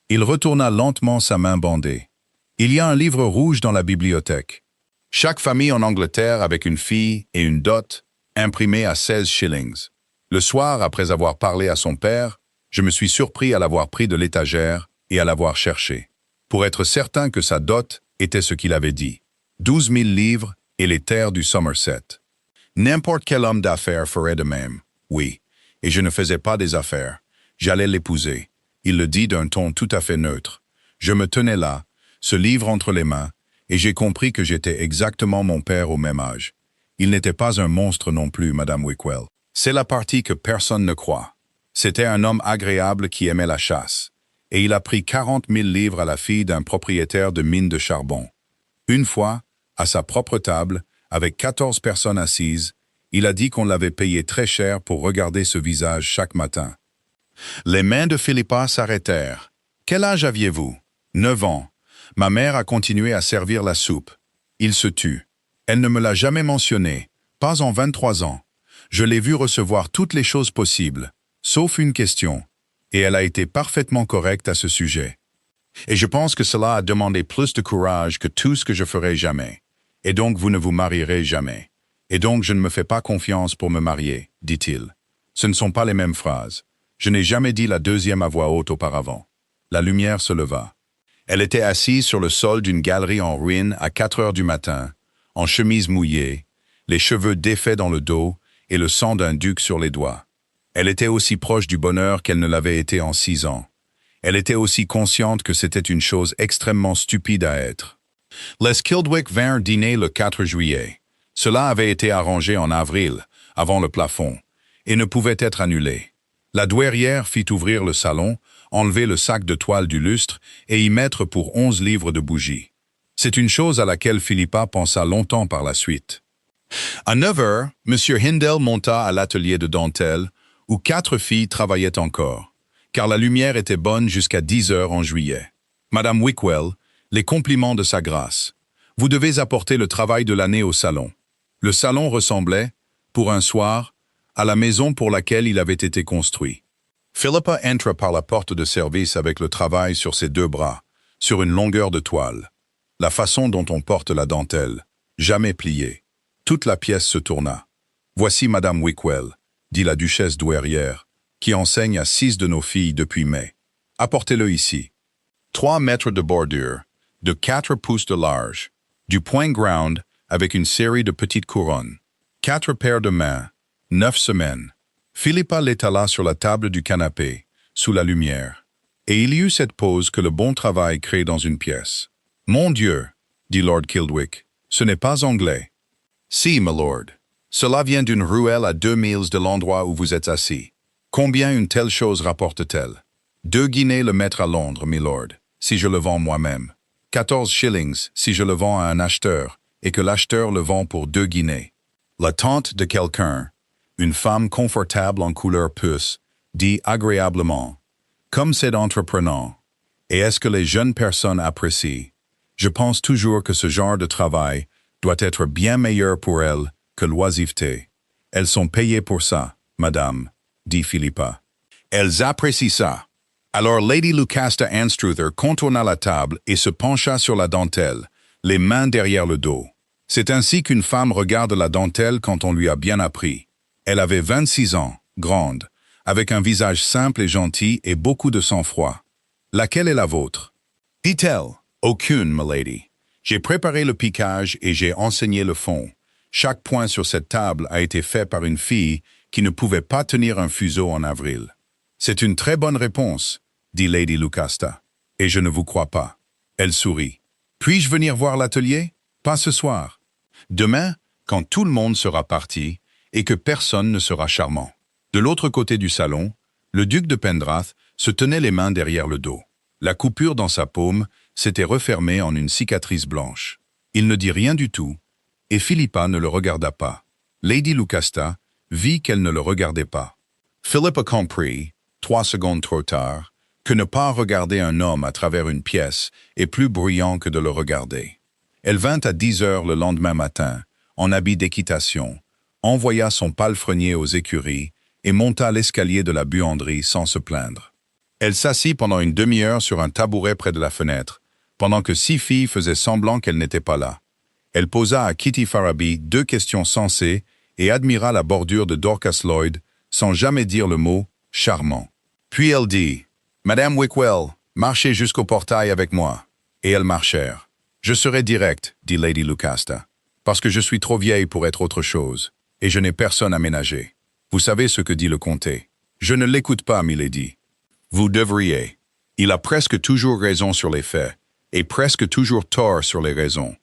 S1: Il retourna lentement sa main bandée. « Il y a un livre rouge dans la bibliothèque. Chaque famille en Angleterre avec une fille et une dot, imprimée à 16 shillings. Le soir, après avoir parlé à son père, je me suis surpris à l'avoir pris de l'étagère et à l'avoir cherché, pour être certain que sa dot était ce qu'il avait dit. 12 000 livres et les terres du Somerset. N'importe quel homme d'affaires ferait de même, oui, et je ne faisais pas des affaires. J'allais l'épouser. Il le dit d'un ton tout à fait neutre. Je me tenais là, ce livre entre les mains, et j'ai compris que j'étais exactement mon père au même âge. Il n'était pas un monstre non plus, Madame Wickwell. C'est la partie que personne ne croit. C'était un homme agréable qui aimait la chasse, et il a pris 40 000 livres à la fille d'un propriétaire de mine de charbon. Une fois, à sa propre table, avec 14 personnes assises, il a dit qu'on l'avait payé très cher pour regarder ce visage chaque matin. Les mains de Philippa s'arrêtèrent. « Quel âge aviez-vous » ? « 9 ans. Ma mère a continué à servir la soupe. » Il se tut. Elle ne me l'a jamais mentionné, pas en 23 ans. Je l'ai vue recevoir toutes les choses possibles, sauf une question, et elle a été parfaitement correcte à ce sujet. Et je pense que cela a demandé plus de courage que tout ce que je ferai jamais. Et donc vous ne vous marierez jamais. Et donc je ne me fais pas confiance pour me marier, dit-il. Ce ne sont pas les mêmes phrases. Je n'ai jamais dit la deuxième à voix haute auparavant. La lumière se leva. Elle était assise sur le sol d'une galerie en ruine à 4 heures du matin, en chemise mouillée, les cheveux défaits dans le dos et le sang d'un duc sur les doigts. Elle était aussi proche du bonheur qu'elle ne l'avait été en 6 ans. Elle était aussi consciente que c'était une chose extrêmement stupide à être. Les Kildwick vinrent dîner le 4 juillet. Cela avait été arrangé en avril, avant le plafond, et ne pouvait être annulé. La douairière fit ouvrir le salon, enlever le sac de toile du lustre et y mettre pour 11 livres de bougies. C'est une chose à laquelle Philippa pensa longtemps par la suite. À 9 heures, M. Hindell monta à l'atelier de dentelle, où 4 filles travaillaient encore, car la lumière était bonne jusqu'à 10 heures en juillet. Madame Wickwell, les compliments de sa grâce. Vous devez apporter le travail de l'année au salon. Le salon ressemblait, pour un soir, à la maison pour laquelle il avait été construit. Philippa entra par la porte de service avec le travail sur ses 2 bras, sur une longueur de toile. La façon dont on porte la dentelle, jamais pliée. Toute la pièce se tourna. « Voici Madame Wickwell, » dit la duchesse douairière, qui enseigne à 6 de nos filles depuis mai. « Apportez-le ici. 3 mètres de bordure, de 4 pouces de large, du point ground avec une série de petites couronnes. 4 paires de mains, 9 semaines. » Philippa l'étala sur la table du canapé, sous la lumière. Et il y eut cette pause que le bon travail crée dans une pièce. « Mon Dieu, » dit Lord Kildwick, « ce n'est pas anglais. »« Si, my lord. Cela vient d'une ruelle à 2 milles de l'endroit où vous êtes assis. Combien une telle chose rapporte-t-elle? 2 guinées le mètre à Londres, milord, si je le vends moi-même. 14 shillings si je le vends à un acheteur, et que l'acheteur le vend pour 2 guinées. La tante de quelqu'un, une femme confortable en couleur puce, dit agréablement, « Comme c'est entreprenant. Et est-ce que les jeunes personnes apprécient? Je pense toujours que ce genre de travail doit être bien meilleur pour elles que l'oisiveté. Elles sont payées pour ça, madame, dit Philippa. Elles apprécient ça. » Alors Lady Lucasta Anstruther contourna la table et se pencha sur la dentelle, les mains derrière le dos. C'est ainsi qu'une femme regarde la dentelle quand on lui a bien appris. Elle avait 26 ans, grande, avec un visage simple et gentil et beaucoup de sang-froid. « Laquelle est la vôtre » dit-elle. « Aucune, milady. J'ai préparé le piquage et j'ai enseigné le fond. Chaque point sur cette table a été fait par une fille qui ne pouvait pas tenir un fuseau en avril. »« C'est une très bonne réponse, » dit Lady Lucasta. « Et je ne vous crois pas. » Elle sourit. « Puis-je venir voir l'atelier? Pas ce soir. Demain, quand tout le monde sera parti, et que personne ne sera charmant. » De l'autre côté du salon, le duc de Pendrath se tenait les mains derrière le dos. La coupure dans sa paume s'était refermée en une cicatrice blanche. Il ne dit rien du tout, et Philippa ne le regarda pas. Lady Lucasta vit qu'elle ne le regardait pas. Philippa comprit, 3 secondes trop tard, que ne pas regarder un homme à travers une pièce est plus bruyant que de le regarder. Elle vint à 10 heures le lendemain matin, en habit d'équitation, envoya son palefrenier aux écuries et monta l'escalier de la buanderie sans se plaindre. Elle s'assit pendant une demi-heure sur un tabouret près de la fenêtre, pendant que 6 filles faisaient semblant qu'elle n'était pas là. Elle posa à Kitty Faraby 2 questions sensées et admira la bordure de Dorcas Lloyd sans jamais dire le mot « charmant ». Puis elle dit « Madame Wickwell, marchez jusqu'au portail avec moi. » Et elles marchèrent. « Je serai directe, dit Lady Lucasta, parce que je suis trop vieille pour être autre chose, et je n'ai personne à ménager. Vous savez ce que dit le comté. Je ne l'écoute pas, milady. Vous devriez. Il a presque toujours raison sur les faits, et presque toujours tort sur les raisons. »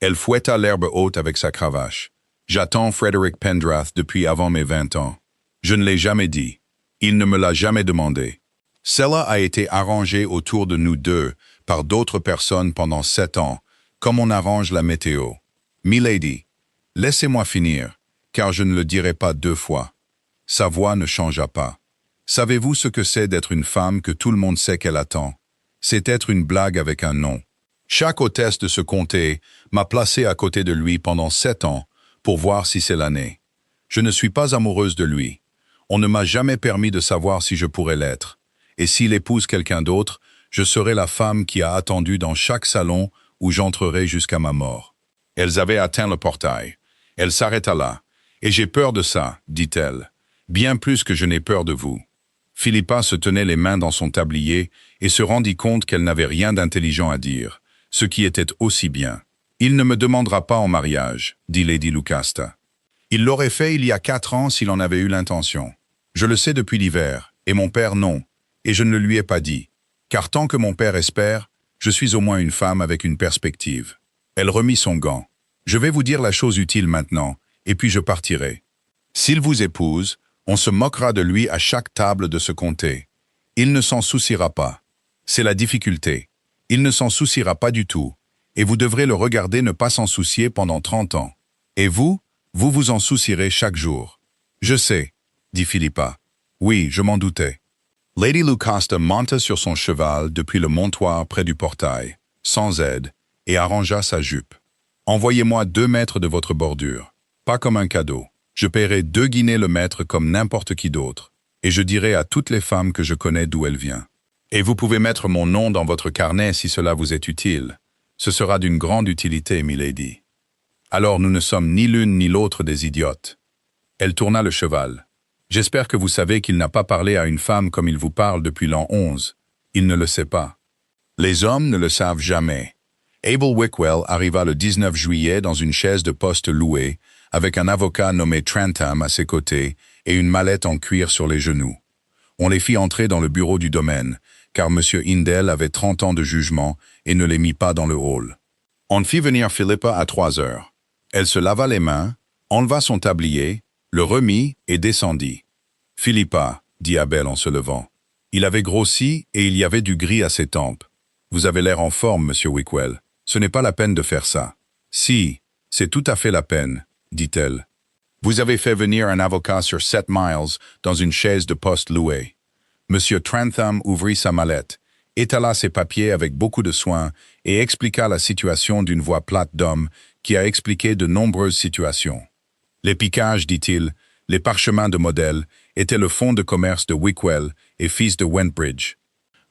S1: Elle fouetta l'herbe haute avec sa cravache. « J'attends Frederick Pendrath depuis avant mes 20 ans. Je ne l'ai jamais dit. Il ne me l'a jamais demandé. Cela a été arrangé autour de nous deux par d'autres personnes pendant 7 ans, comme on arrange la météo. Milady, laissez-moi finir, car je ne le dirai pas 2 fois. Sa voix ne changea pas. Savez-vous ce que c'est d'être une femme que tout le monde sait qu'elle attend? C'est être une blague avec un nom. Chaque hôtesse de ce comté m'a placé à côté de lui pendant 7 ans pour voir si c'est l'année. Je ne suis pas amoureuse de lui. On ne m'a jamais permis de savoir si je pourrais l'être. Et s'il épouse quelqu'un d'autre, je serai la femme qui a attendu dans chaque salon où j'entrerai jusqu'à ma mort. Elles avaient atteint le portail. Elle s'arrêta là. Et j'ai peur de ça, dit-elle. Bien plus que je n'ai peur de vous. Philippa se tenait les mains dans son tablier et se rendit compte qu'elle n'avait rien d'intelligent à dire, ce qui était aussi bien. Il ne me demandera pas en mariage, dit Lady Lucasta. Il l'aurait fait il y a 4 ans s'il en avait eu l'intention. Je le sais depuis l'hiver, et mon père non, et je ne le lui ai pas dit. Car tant que mon père espère, je suis au moins une femme avec une perspective. Elle remit son gant. Je vais vous dire la chose utile maintenant, et puis je partirai. S'il vous épouse, on se moquera de lui à chaque table de ce comté. Il ne s'en souciera pas. C'est la difficulté. Il ne s'en souciera pas du tout, et vous devrez le regarder ne pas s'en soucier pendant 30 ans. Et vous vous en soucierez chaque jour. Je sais, dit Philippa. Oui, je m'en doutais. Lady Lucasta monta sur son cheval depuis le montoir près du portail, sans aide, et arrangea sa jupe. Envoyez-moi 2 mètres de votre bordure, pas comme un cadeau. Je paierai 2 guinées le mètre comme n'importe qui d'autre, et je dirai à toutes les femmes que je connais d'où elle vient. Et vous pouvez mettre mon nom dans votre carnet si cela vous est utile. Ce sera d'une grande utilité, milady. Alors nous ne sommes ni l'une ni l'autre des idiotes. Elle tourna le cheval. J'espère que vous savez qu'il n'a pas parlé à une femme comme il vous parle depuis l'an 11. Il ne le sait pas. Les hommes ne le savent jamais. Abel Wickwell arriva le 19 juillet dans une chaise de poste louée, avec un avocat nommé Trentham à ses côtés et une mallette en cuir sur les genoux. On les fit entrer dans le bureau du domaine, car M. Hindell avait 30 ans de jugement et ne les mit pas dans le hall. On fit venir Philippa à 3 heures. Elle se lava les mains, enleva son tablier, le remit et descendit. « Philippa, dit Abel en se levant. Il avait grossi et il y avait du gris à ses tempes. Vous avez l'air en forme, Monsieur Wickwell. Ce n'est pas la peine de faire ça. Si, c'est tout à fait la peine, dit-elle. Vous avez fait venir un avocat sur 7 miles dans une chaise de poste louée. Monsieur Trentham ouvrit sa mallette, étala ses papiers avec beaucoup de soin et expliqua la situation d'une voix plate d'homme qui a expliqué de nombreuses situations. Les piquages, dit-il, les parchemins de modèles, étaient le fonds de commerce de Wickwell et fils de Wentbridge,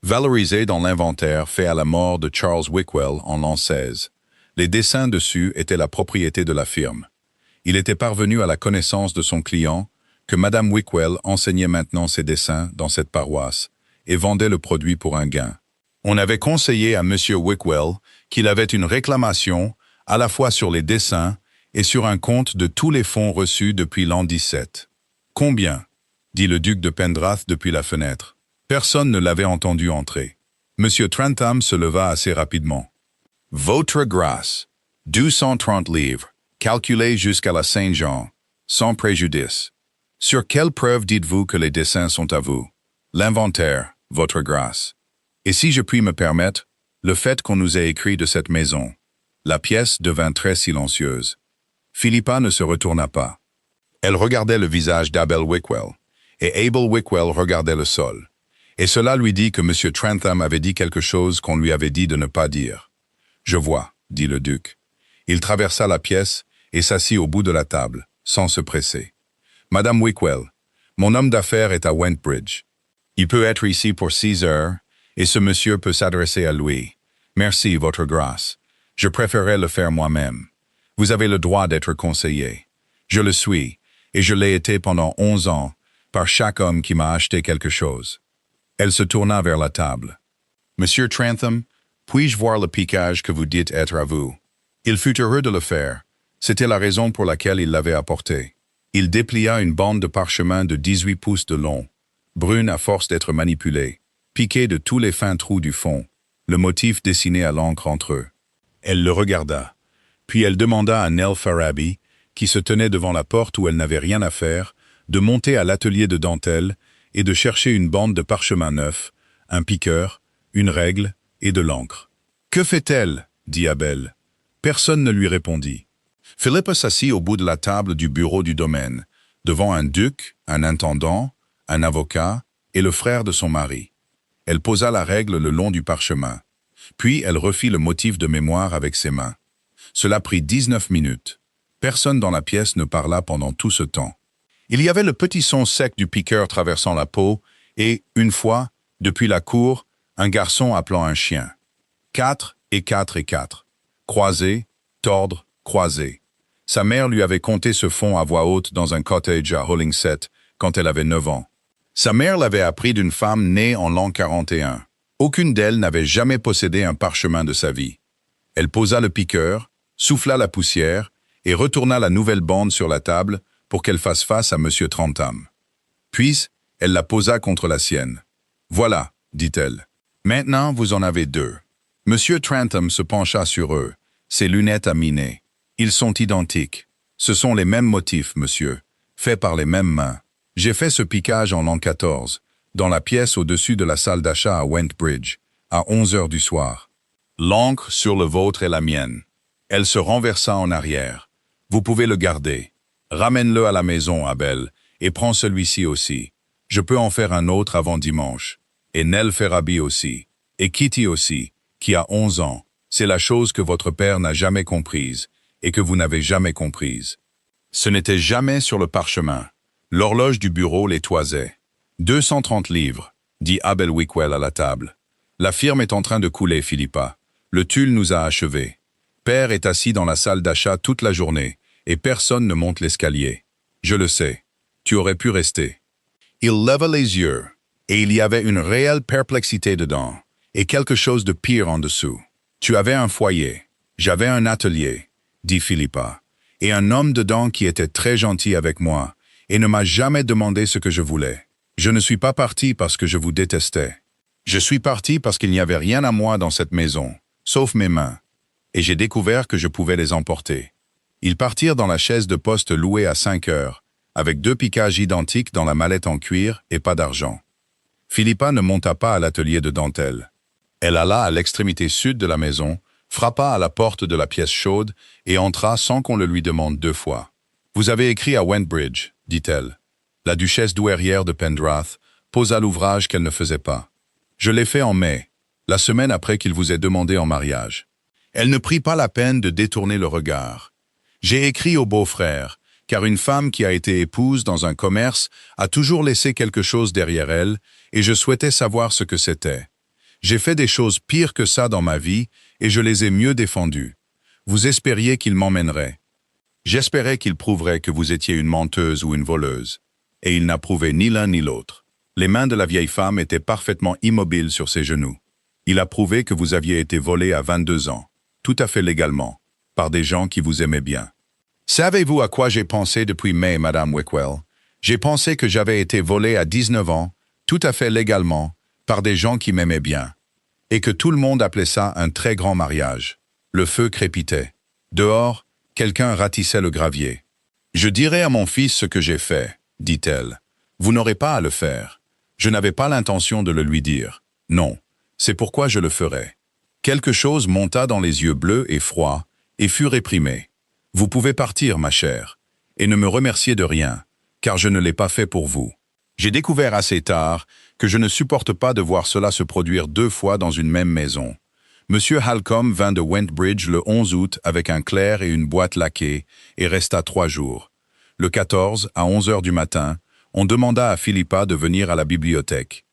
S1: valorisé dans l'inventaire fait à la mort de Charles Wickwell en l'an 16. Les dessins dessus étaient la propriété de la firme. Il était parvenu à la connaissance de son client que Madame Wickwell enseignait maintenant ses dessins dans cette paroisse et vendait le produit pour un gain. On avait conseillé à M. Wickwell qu'il avait une réclamation à la fois sur les dessins et sur un compte de tous les fonds reçus depuis l'an 17. « Combien ?» dit le duc de Pendrath depuis la fenêtre. Personne ne l'avait entendu entrer. M. Trentham se leva assez rapidement. « Votre grâce, 230 livres, calculées jusqu'à la Saint-Jean, sans préjudice. Sur quelle preuve dites-vous que les dessins sont à vous? L'inventaire, votre grâce. Et si je puis me permettre, le fait qu'on nous ait écrit de cette maison. » La pièce devint très silencieuse. Philippa ne se retourna pas. Elle regardait le visage d'Abel Wickwell, et Abel Wickwell regardait le sol. Et cela lui dit que M. Trentham avait dit quelque chose qu'on lui avait dit de ne pas dire. « Je vois, » dit le duc. Il traversa la pièce et s'assit au bout de la table, sans se presser. « Madame Wickwell, mon homme d'affaires est à Wentbridge. Il peut être ici pour 6 heures, et ce monsieur peut s'adresser à lui. Merci, votre grâce. Je préférerais le faire moi-même. Vous avez le droit d'être conseillé. Je le suis, et je l'ai été pendant 11 ans, par chaque homme qui m'a acheté quelque chose. » Elle se tourna vers la table. « Monsieur Trentham, puis-je voir le piquage que vous dites être à vous? » Il fut heureux de le faire. C'était la raison pour laquelle il l'avait apporté. Il déplia une bande de parchemin de 18 pouces de long, brune à force d'être manipulée, piquée de tous les fins trous du fond, le motif dessiné à l'encre entre eux. Elle le regarda. Puis elle demanda à Nell Faraby, qui se tenait devant la porte où elle n'avait rien à faire, de monter à l'atelier de dentelle et de chercher une bande de parchemin neuf, un piqueur, une règle et de l'encre. « Que fait-elle » dit Abel. Personne ne lui répondit. Philippa s'assit au bout de la table du bureau du domaine, devant un duc, un intendant, un avocat et le frère de son mari. Elle posa la règle le long du parchemin. Puis elle refit le motif de mémoire avec ses mains. Cela prit 19 minutes. Personne dans la pièce ne parla pendant tout ce temps. Il y avait le petit son sec du piqueur traversant la peau et, une fois, depuis la cour, un garçon appelant un chien. 4 et 4 et 4. Croiser, tordre, croiser. Sa mère lui avait conté ce fond à voix haute dans un cottage à Hollingshead quand elle avait 9 ans. Sa mère l'avait appris d'une femme née en l'an 41. Aucune d'elles n'avait jamais possédé un parchemin de sa vie. Elle posa le piqueur, souffla la poussière et retourna la nouvelle bande sur la table pour qu'elle fasse face à M. Trentham. Puis, elle la posa contre la sienne. « Voilà, dit-elle. Maintenant, vous en avez 2. » M. Trentham se pencha sur eux, ses lunettes à mi-nez. Ils sont identiques. Ce sont les mêmes motifs, monsieur, faits par les mêmes mains. J'ai fait ce piquage en l'an 14, dans la pièce au-dessus de la salle d'achat à Wentbridge, à 11 heures du soir. L'encre sur le vôtre est la mienne. Elle se renversa en arrière. Vous pouvez le garder. Ramène-le à la maison, Abel, et prends celui-ci aussi. Je peux en faire un autre avant dimanche. Et Nell Ferabi aussi. Et Kitty aussi, qui a 11 ans. C'est la chose que votre père n'a jamais comprise, et que vous n'avez jamais comprise. Ce n'était jamais sur le parchemin. L'horloge du bureau les toisait. 230 livres, dit Abel Wickwell à la table. La firme est en train de couler, Philippa. Le tulle nous a achevés. Père est assis dans la salle d'achat toute la journée, et personne ne monte l'escalier. Je le sais. Tu aurais pu rester. Il leva les yeux, et il y avait une réelle perplexité dedans, et quelque chose de pire en dessous. Tu avais un foyer, j'avais un atelier, dit Philippa, et un homme dedans qui était très gentil avec moi, et ne m'a jamais demandé ce que je voulais. Je ne suis pas parti parce que je vous détestais. Je suis parti parce qu'il n'y avait rien à moi dans cette maison, sauf mes mains, et j'ai découvert que je pouvais les emporter. Ils partirent dans la chaise de poste louée à 5 heures, avec 2 piquages identiques dans la mallette en cuir et pas d'argent. Philippa ne monta pas à l'atelier de dentelle. Elle alla à l'extrémité sud de la maison, frappa à la porte de la pièce chaude et entra sans qu'on le lui demande 2 fois. « Vous avez écrit à Wentbridge, dit-elle. La duchesse douairière de Pendrath posa l'ouvrage qu'elle ne faisait pas. Je l'ai fait en mai, la semaine après qu'il vous ait demandé en mariage. Elle ne prit pas la peine de détourner le regard. J'ai écrit au beau-frère, car une femme qui a été épouse dans un commerce a toujours laissé quelque chose derrière elle, et je souhaitais savoir ce que c'était. J'ai fait des choses pires que ça dans ma vie, et je les ai mieux défendues. Vous espériez qu'il m'emmènerait. J'espérais qu'il prouverait que vous étiez une menteuse ou une voleuse. Et il n'a prouvé ni l'un ni l'autre. Les mains de la vieille femme étaient parfaitement immobiles sur ses genoux. Il a prouvé que vous aviez été volé à 22 ans, tout à fait légalement, par des gens qui vous aimaient bien. Savez-vous à quoi j'ai pensé depuis mai, Madame Wickwell? J'ai pensé que j'avais été volé à 19 ans, tout à fait légalement, par des gens qui m'aimaient bien, et que tout le monde appelait ça un très grand mariage. Le feu crépitait. Dehors, quelqu'un ratissait le gravier. « Je dirai à mon fils ce que j'ai fait, » dit-elle. « Vous n'aurez pas à le faire. Je n'avais pas l'intention de le lui dire. Non, c'est pourquoi je le ferai. » Quelque chose monta dans les yeux bleus et froids et fut réprimé. « Vous pouvez partir, ma chère, et ne me remercier de rien, car je ne l'ai pas fait pour vous. J'ai découvert assez tard que je ne supporte pas de voir cela se produire 2 fois dans une même maison. Monsieur Halcombe vint de Wentbridge le 11 août avec un clerc et une boîte laquée et resta 3 jours. Le 14, à 11 heures du matin, on demanda à Philippa de venir à la bibliothèque.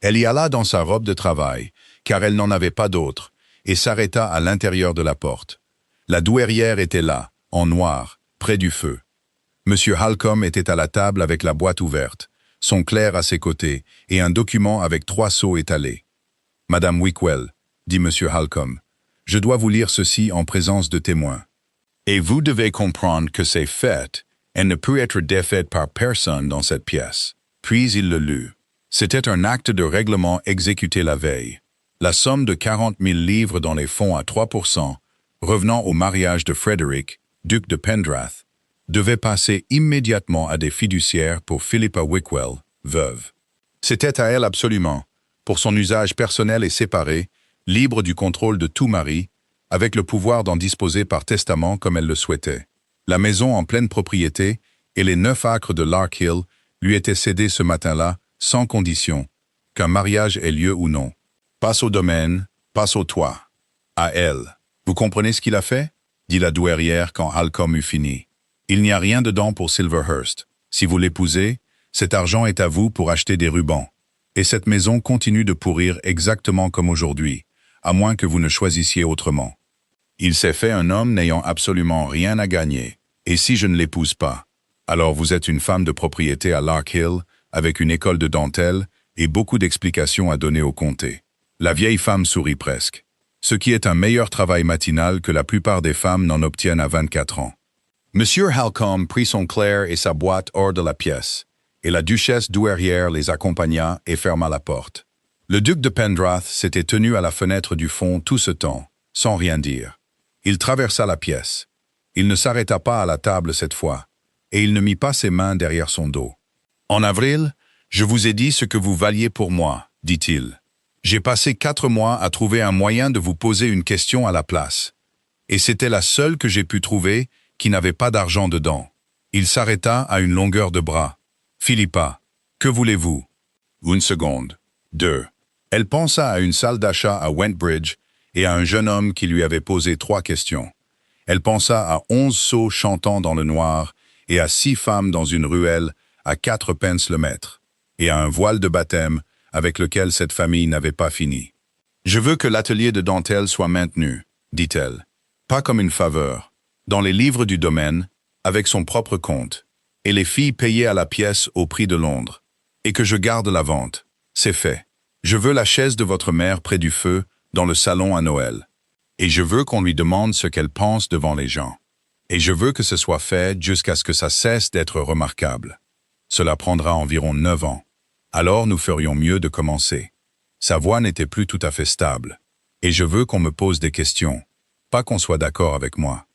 S1: Elle y alla dans sa robe de travail, car elle n'en avait pas d'autre, et s'arrêta à l'intérieur de la porte. La douairière était là, en noir, près du feu. Monsieur Halcombe était à la table avec la boîte ouverte, son clerc à ses côtés et un document avec 3 sceaux étalés. « Madame Wickwell, dit Monsieur Halcombe, je dois vous lire ceci en présence de témoins. Et vous devez comprendre que c'est fait et ne peut être défait par personne dans cette pièce. » Puis il le lut. C'était un acte de règlement exécuté la veille. La somme de 40 000 livres dans les fonds à 3%, revenant au mariage de Frederick, duc de Pendrath, devait passer immédiatement à des fiduciaires pour Philippa Wickwell, veuve. C'était à elle absolument, pour son usage personnel et séparé, libre du contrôle de tout mari, avec le pouvoir d'en disposer par testament comme elle le souhaitait. La maison en pleine propriété et les 9 acres de Lark Hill lui étaient cédés ce matin-là, sans condition, qu'un mariage ait lieu ou non. Passe au domaine, passe au toit. À elle. Vous comprenez ce qu'il a fait? Dit la douairière quand Halcombe eut fini. Il n'y a rien dedans pour Silverhurst. Si vous l'épousez, cet argent est à vous pour acheter des rubans. Et cette maison continue de pourrir exactement comme aujourd'hui, à moins que vous ne choisissiez autrement. Il s'est fait un homme n'ayant absolument rien à gagner. Et si je ne l'épouse pas? Alors vous êtes une femme de propriété à Lark Hill, avec une école de dentelle et beaucoup d'explications à donner au comté. La vieille femme sourit presque. Ce qui est un meilleur travail matinal que la plupart des femmes n'en obtiennent à 24 ans. Monsieur Halcombe prit son clair et sa boîte hors de la pièce, et la duchesse douairière les accompagna et ferma la porte. Le duc de Pendrath s'était tenu à la fenêtre du fond tout ce temps, sans rien dire. Il traversa la pièce. Il ne s'arrêta pas à la table cette fois, et il ne mit pas ses mains derrière son dos. « En avril, je vous ai dit ce que vous valiez pour moi, dit-il. J'ai passé 4 mois à trouver un moyen de vous poser une question à la place. Et c'était la seule que j'ai pu trouver qui n'avait pas d'argent dedans. » Il s'arrêta à une longueur de bras. « Philippa, que voulez-vous » Une seconde. 2. Elle pensa à une salle d'achat à Wentbridge et à un jeune homme qui lui avait posé 3 questions. Elle pensa à 11 seaux chantant dans le noir et à 6 femmes dans une ruelle à 4 pence le mètre, et à un voile de baptême avec lequel cette famille n'avait pas fini. « Je veux que l'atelier de dentelle soit maintenu, » dit-elle. « Pas comme une faveur, dans les livres du domaine, avec son propre compte, et les filles payées à la pièce au prix de Londres, et que je garde la vente. C'est fait. Je veux la chaise de votre mère près du feu, dans le salon à Noël. Et je veux qu'on lui demande ce qu'elle pense devant les gens. Et je veux que ce soit fait jusqu'à ce que ça cesse d'être remarquable. Cela prendra environ 9 ans. Alors nous ferions mieux de commencer. Sa voix n'était plus tout à fait stable. Et je veux qu'on me pose des questions, pas qu'on soit d'accord avec moi.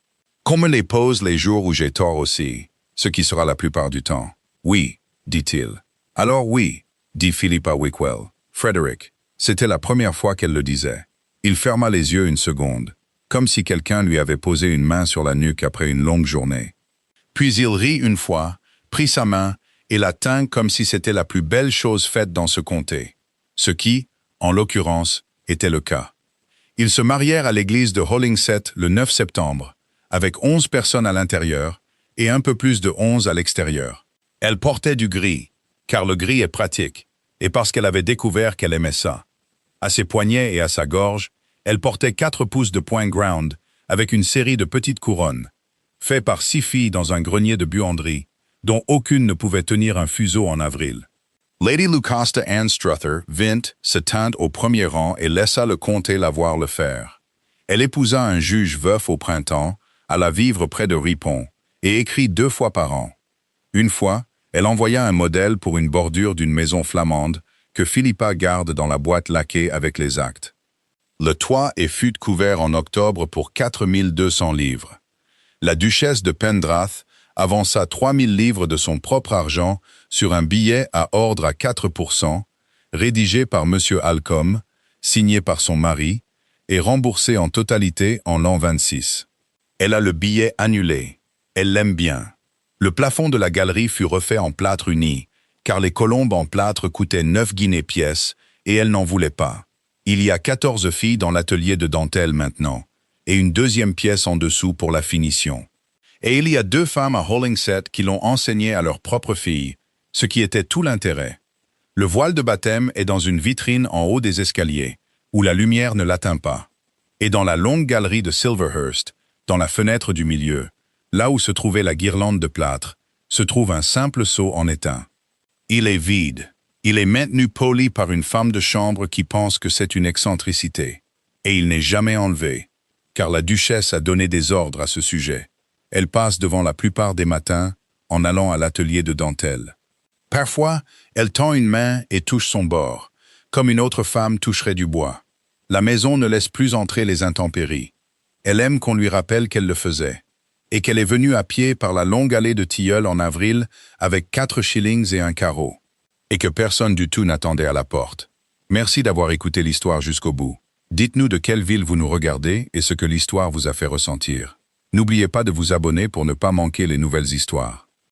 S1: Qu'on me les pose les jours où j'ai tort aussi, ce qui sera la plupart du temps. Oui, dit-il. Alors oui, dit Philippa Wickwell. Frederick, c'était la première fois qu'elle le disait. Il ferma les yeux une seconde, comme si quelqu'un lui avait posé une main sur la nuque après une longue journée. Puis il rit une fois, prit sa main et la tint comme si c'était la plus belle chose faite dans ce comté. Ce qui, en l'occurrence, était le cas. Ils se marièrent à l'église de Hollingsett le 9 septembre, avec 11 personnes à l'intérieur et un peu plus de 11 à l'extérieur. Elle portait du gris, car le gris est pratique, et parce qu'elle avait découvert qu'elle aimait ça. À ses poignets et à sa gorge, elle portait 4 pouces de point ground, avec une série de petites couronnes, faites par 6 filles dans un grenier de buanderie, dont aucune ne pouvait tenir un fuseau en avril. Lady Lucasta Anstruther vint, se tint au premier rang et laissa le comté la voir le faire. Elle épousa un juge veuf au printemps, alla vivre près de Ripon, et écrit 2 fois par an. Une fois, elle envoya un modèle pour une bordure d'une maison flamande que Philippa garde dans la boîte laquée avec les actes. Le toit fut couvert en octobre pour 4200 livres. La duchesse de Pendrath avança 3000 livres de son propre argent sur un billet à ordre à 4%, rédigé par M. Halcombe, signé par son mari, et remboursé en totalité en l'an 26. Elle a le billet annulé. Elle l'aime bien. Le plafond de la galerie fut refait en plâtre uni, car les colombes en plâtre coûtaient 9 guinées pièce, et elle n'en voulait pas. Il y a 14 filles dans l'atelier de dentelle maintenant, et une deuxième pièce en dessous pour la finition. Et il y a 2 femmes à Hollingsett qui l'ont enseigné à leurs propres filles, ce qui était tout l'intérêt. Le voile de baptême est dans une vitrine en haut des escaliers, où la lumière ne l'atteint pas. Et dans la longue galerie de Silverhurst, dans la fenêtre du milieu, là où se trouvait la guirlande de plâtre, se trouve un simple seau en étain. Il est vide. Il est maintenu poli par une femme de chambre qui pense que c'est une excentricité. Et il n'est jamais enlevé, car la duchesse a donné des ordres à ce sujet. Elle passe devant la plupart des matins en allant à l'atelier de dentelle. Parfois, elle tend une main et touche son bord, comme une autre femme toucherait du bois. La maison ne laisse plus entrer les intempéries. Elle aime qu'on lui rappelle qu'elle le faisait, et qu'elle est venue à pied par la longue allée de Tilleul en avril avec 4 shillings et un carreau, et que personne du tout n'attendait à la porte. Merci d'avoir écouté l'histoire jusqu'au bout. Dites-nous de quelle ville vous nous regardez et ce que l'histoire vous a fait ressentir. N'oubliez pas de vous abonner pour ne pas manquer les nouvelles histoires.